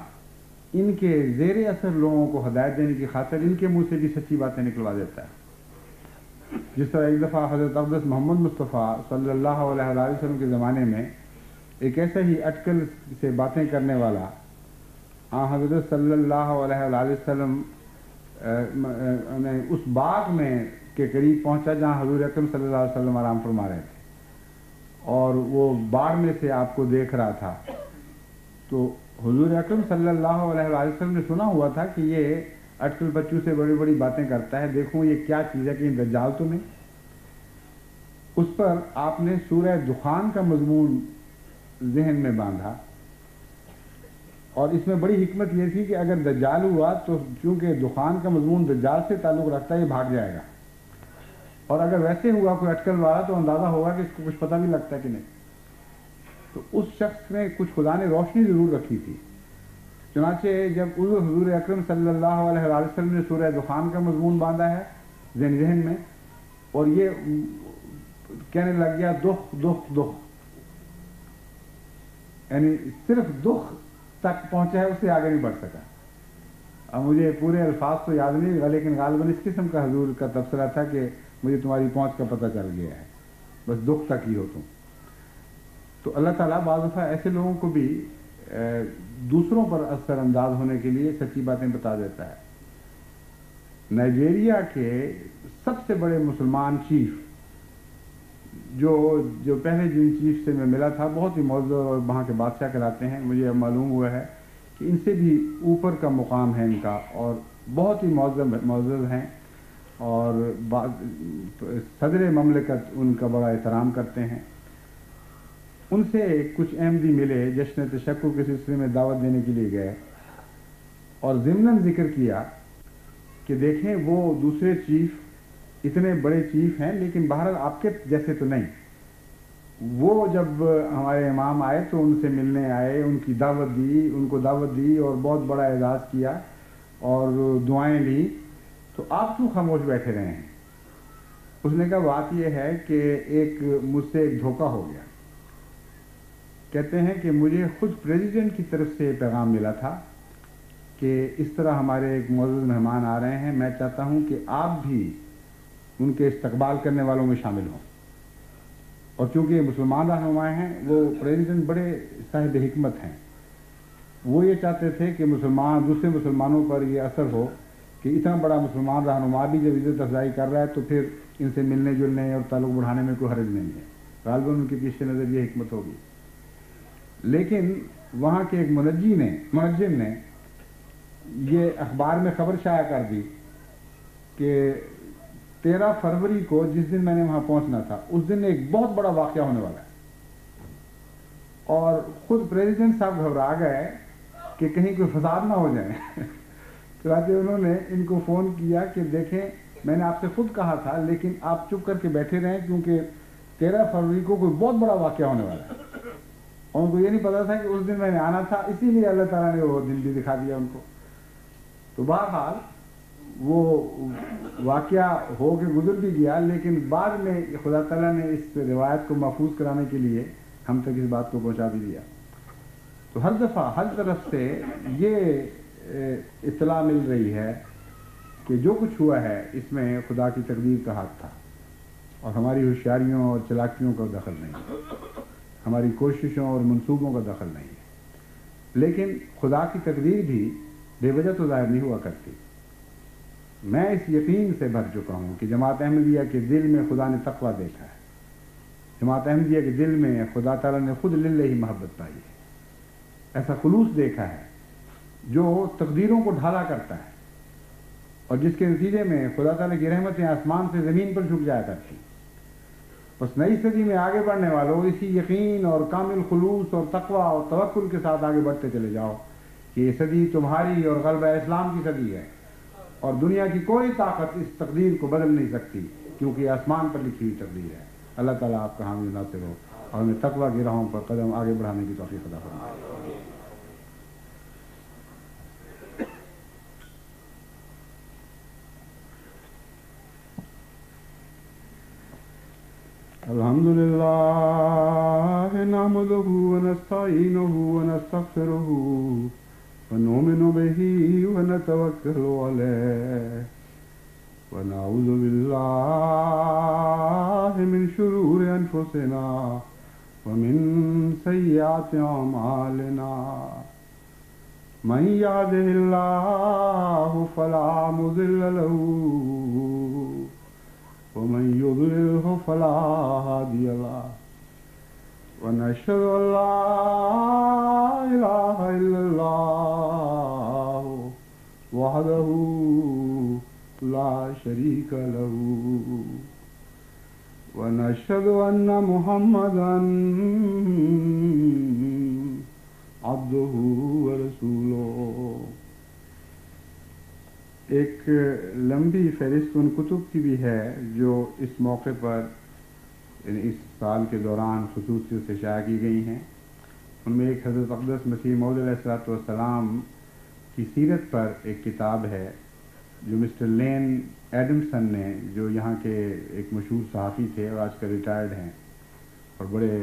Speaker 1: ان کے زیر اثر لوگوں کو ہدایت دینے کی خاطر ان کے منہ سے بھی سچی باتیں نکلوا دیتا ہے۔ جس طرح ایک دفعہ حضرت اقدس محمد مصطفیٰ صلی اللہ علیہ وسلم کے زمانے میں ایک ایسا ہی اٹکل سے باتیں کرنے والا حضرت صلی اللہ علیہ وسلم اس باغ میں کے قریب پہنچا جہاں حضور اکرم صلی اللہ علیہ وسلم آرام فرما رہے تھے، اور وہ باغ میں سے آپ کو دیکھ رہا تھا۔ تو حضور اکرم صلی اللہ علیہ وسلم نے سنا ہوا تھا کہ یہ اٹکل بچوں سے بڑی بڑی باتیں کرتا ہے، دیکھوں یہ کیا چیز ہے، کہ دجال تو نہیں۔ اس پر آپ نے سورہ دخان کا مضمون ذہن میں باندھا، اور اس میں بڑی حکمت یہ تھی کہ اگر دجال ہوا تو چونکہ دخان کا مضمون دجال سے تعلق رکھتا ہے، یہ بھاگ جائے گا، اور اگر ویسے ہوا کوئی اٹکل والا تو اندازہ ہوگا کہ اس کو کچھ پتہ بھی لگتا ہے کہ نہیں۔ تو اس شخص نے کچھ خدا نے روشنی ضرور رکھی تھی، چنانچہ جب حضور اکرم صلی اللہ علیہ وسلم نے سورہ دخان کا مضمون باندھا ہے ذہن میں، اور یہ کہنے لگ گیا دکھ دکھ دکھ، یعنی صرف دکھ تک پہنچا ہے، اس سے آگے نہیں بڑھ سکا۔ اب مجھے پورے الفاظ تو یاد نہیں، لیکن غالباً اس قسم کا حضور کا تبصرہ تھا کہ مجھے تمہاری پہنچ کا پتہ چل گیا ہے، بس دکھ تک ہی ہو تم۔ تو اللہ تعالیٰ بعض دفعہ ایسے لوگوں کو بھی دوسروں پر اثر انداز ہونے کے لیے سچی باتیں بتا دیتا ہے۔ نائجیریا کے سب سے بڑے مسلمان چیف جو پہلے جن چیف سے میں ملا تھا، بہت ہی معزز اور وہاں کے بادشاہ کہلاتے ہیں، مجھے اب معلوم ہوا ہے کہ ان سے بھی اوپر کا مقام ہے ان کا، اور بہت ہی معزز ہیں، اور صدر مملکت ان کا بڑا احترام کرتے ہیں۔ ان سے کچھ احمدی ملے، جشن تشکر کے سلسلے میں دعوت دینے کے لیے گئے، اور ضمناً ذکر کیا کہ دیکھیں وہ دوسرے چیف اتنے بڑے چیف ہیں، لیکن بہرحال آپ کے جیسے تو نہیں۔ وہ جب ہمارے امام آئے تو ان سے ملنے آئے، ان کی دعوت دی، ان کو دعوت دی اور بہت بڑا اعزاز کیا اور دعائیں لی، تو آپ کیوں خاموش بیٹھے رہے ہیں؟ اس نے کہا بات یہ ہے کہ مجھ سے ایک دھوکہ ہو گیا۔ کہتے ہیں کہ مجھے خود پریزیڈنٹ کی طرف سے پیغام ملا تھا کہ اس طرح ہمارے ایک معزز مہمان آ رہے ہیں، میں چاہتا ہوں کہ آپ بھی ان کے استقبال کرنے والوں میں شامل ہوں۔ اور چونکہ یہ مسلمان رہنما ہیں، وہ پریزیڈنٹ بڑے صاحب حکمت ہیں، وہ یہ چاہتے تھے کہ دوسرے مسلمانوں پر یہ اثر ہو کہ اتنا بڑا مسلمان رہنما بھی جب عزت افزائی کر رہا ہے تو پھر ان سے ملنے جلنے اور تعلق بڑھانے میں کوئی حرج نہیں ہے۔ غالباً ان کے پیش نظر یہ حکمت ہوگی۔ لیکن وہاں کے ایک منجم نے یہ اخبار میں خبر شائع کر دی کہ 13 فروری کو جس دن میں نے وہاں پہنچنا تھا، اس دن ایک بہت بڑا واقعہ ہونے والا ہے، اور خود پریزیڈنٹ صاحب گھبرا گئے کہ کہیں کوئی فساد نہ ہو جائے۔ چنانچہ انہوں نے ان کو فون کیا کہ دیکھیں میں نے آپ سے خود کہا تھا، لیکن آپ چپ کر کے بیٹھے رہیں کیونکہ 13 فروری کو کوئی بہت بڑا واقعہ ہونے والا ہے۔ اور ان کو یہ نہیں پتا تھا کہ اس دن میں نے آنا تھا، اسی لیے اللہ تعالیٰ نے وہ دن بھی دکھا دیا ان کو۔ تو بہرحال وہ واقعہ ہو کے گزر بھی گیا، لیکن بعد میں خدا تعالیٰ نے اس روایت کو محفوظ کرانے کے لیے ہم تک اس بات کو پہنچا بھی دیا. تو ہر دفعہ ہر طرف سے یہ اطلاع مل رہی ہے کہ جو کچھ ہوا ہے اس میں خدا کی تقدیر کا ہاتھ تھا اور ہماری ہوشیاریوں اور چلاکیوں کا دخل نہیں، ہماری کوششوں اور منصوبوں کا دخل نہیں ہے. لیکن خدا کی تقدیر بھی بے وجہ تو ظاہر نہیں ہوا کرتی. میں اس یقین سے بھر چکا ہوں کہ جماعت احمدیہ کے دل میں خدا نے تقویٰ دیکھا ہے. جماعت احمدیہ کے دل میں خدا تعالیٰ نے خود للہ ہی محبت پائی ہے، ایسا خلوص دیکھا ہے جو تقدیروں کو ڈھالا کرتا ہے اور جس کے نتیجے میں خدا تعالیٰ کی رحمتیں آسمان سے زمین پر جھک جایا کرتی. بس نئی صدی میں آگے بڑھنے والوں اسی یقین اور کامل خلوص اور تقویٰ اور توکل کے ساتھ آگے بڑھتے چلے جاؤ کہ یہ صدی تمہاری اور غلبہ اسلام کی صدی ہے اور دنیا کی کوئی طاقت اس تقدیر کو بدل نہیں سکتی کیونکہ یہ آسمان پر لکھی ہوئی تقدیر ہے. اللہ تعالیٰ آپ کا حامی ناصر ہو اور ہمیں تقویٰ کی راہوں پر قدم آگے بڑھانے کی توفیق عطا فرمائے. الحمد لله نحمده ونستعينه ونستغفره ونؤمن به ونتوكل عليه ونعوذ بالله من شرور أنفسنا ومن سيئات أعمالنا من يهده الله فلا مضل له ومن يضلله فلا هادي له ونشهد أن لا إله إلا الله وحده لا شريك له ونشهد أن محمدا عبده ورسوله. ایک لمبی فہرست ان کتب کی بھی ہے جو اس موقع پر اس سال کے دوران خصوصیت سے شائع کی گئی ہیں. ان میں ایک حضرت اقدس مسیح موعود علیہ الصلوۃ والسلام کی سیرت پر ایک کتاب ہے جو مسٹر لین ایڈمسن نے، جو یہاں کے ایک مشہور صحافی تھے اور آج کل ریٹائرڈ ہیں اور بڑے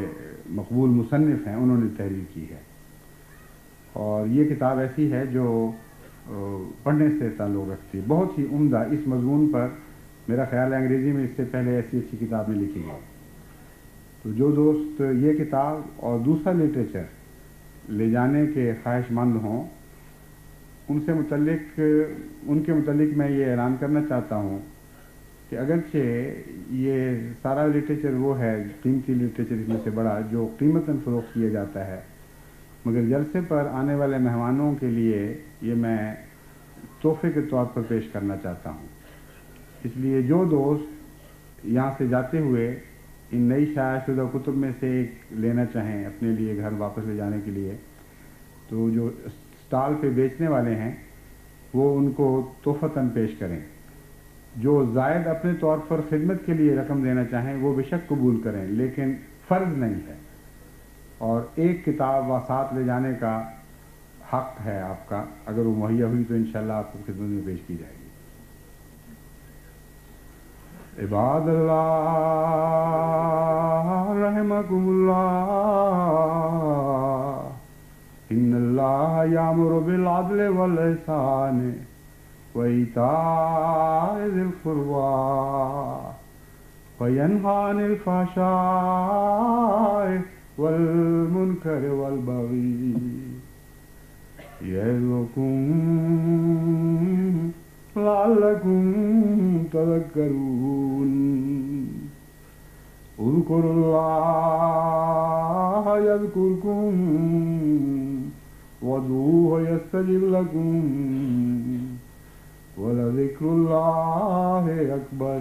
Speaker 1: مقبول مصنف ہیں، انہوں نے تحریر کی ہے. اور یہ کتاب ایسی ہے جو پڑھنے سے تعلق رکھتی ہے، بہت ہی عمدہ. اس مضمون پر میرا خیال ہے انگریزی میں اس سے پہلے ایسی اچھی کتاب نہیں لکھی گئی. تو جو دوست یہ کتاب اور دوسرا لٹریچر لے جانے کے خواہش مند ہوں ان کے متعلق میں یہ اعلان کرنا چاہتا ہوں کہ اگرچہ یہ سارا لٹریچر وہ ہے قیمتی لٹریچر اس میں سے بڑا جو قیمتاً فروخت کیا جاتا ہے، مگر جلسے پر آنے والے مہمانوں کے لیے یہ میں تحفے کے طور پر پیش کرنا چاہتا ہوں. اس لیے جو دوست یہاں سے جاتے ہوئے ان نئی شائع شدہ کتب میں سے ایک لینا چاہیں اپنے لیے گھر واپس لے جانے کے لیے، تو جو اسٹال پہ بیچنے والے ہیں وہ ان کو تحفتاً پیش کریں. جو زائد اپنے طور پر خدمت کے لیے رقم دینا چاہیں وہ بے شک قبول کریں، لیکن فرض نہیں ہے. اور ایک کتاب ساتھ لے جانے کا حق ہے آپ کا، اگر وہ مہیا ہوئی تو انشاءاللہ آپ کو خدمت میں پیش کی جائے گی. عباد اللہ رحمکم اللہ ان اللہ یامر بالعدل والاحسان وایتاء ذی القربی وینہی عن الفحشاء والمنکر والبغی یعظکم لعلکم تذکرون. اذکروا اللہ یذکرکم وادعوہ یستجب لکم ولذکر اللہ اکبر.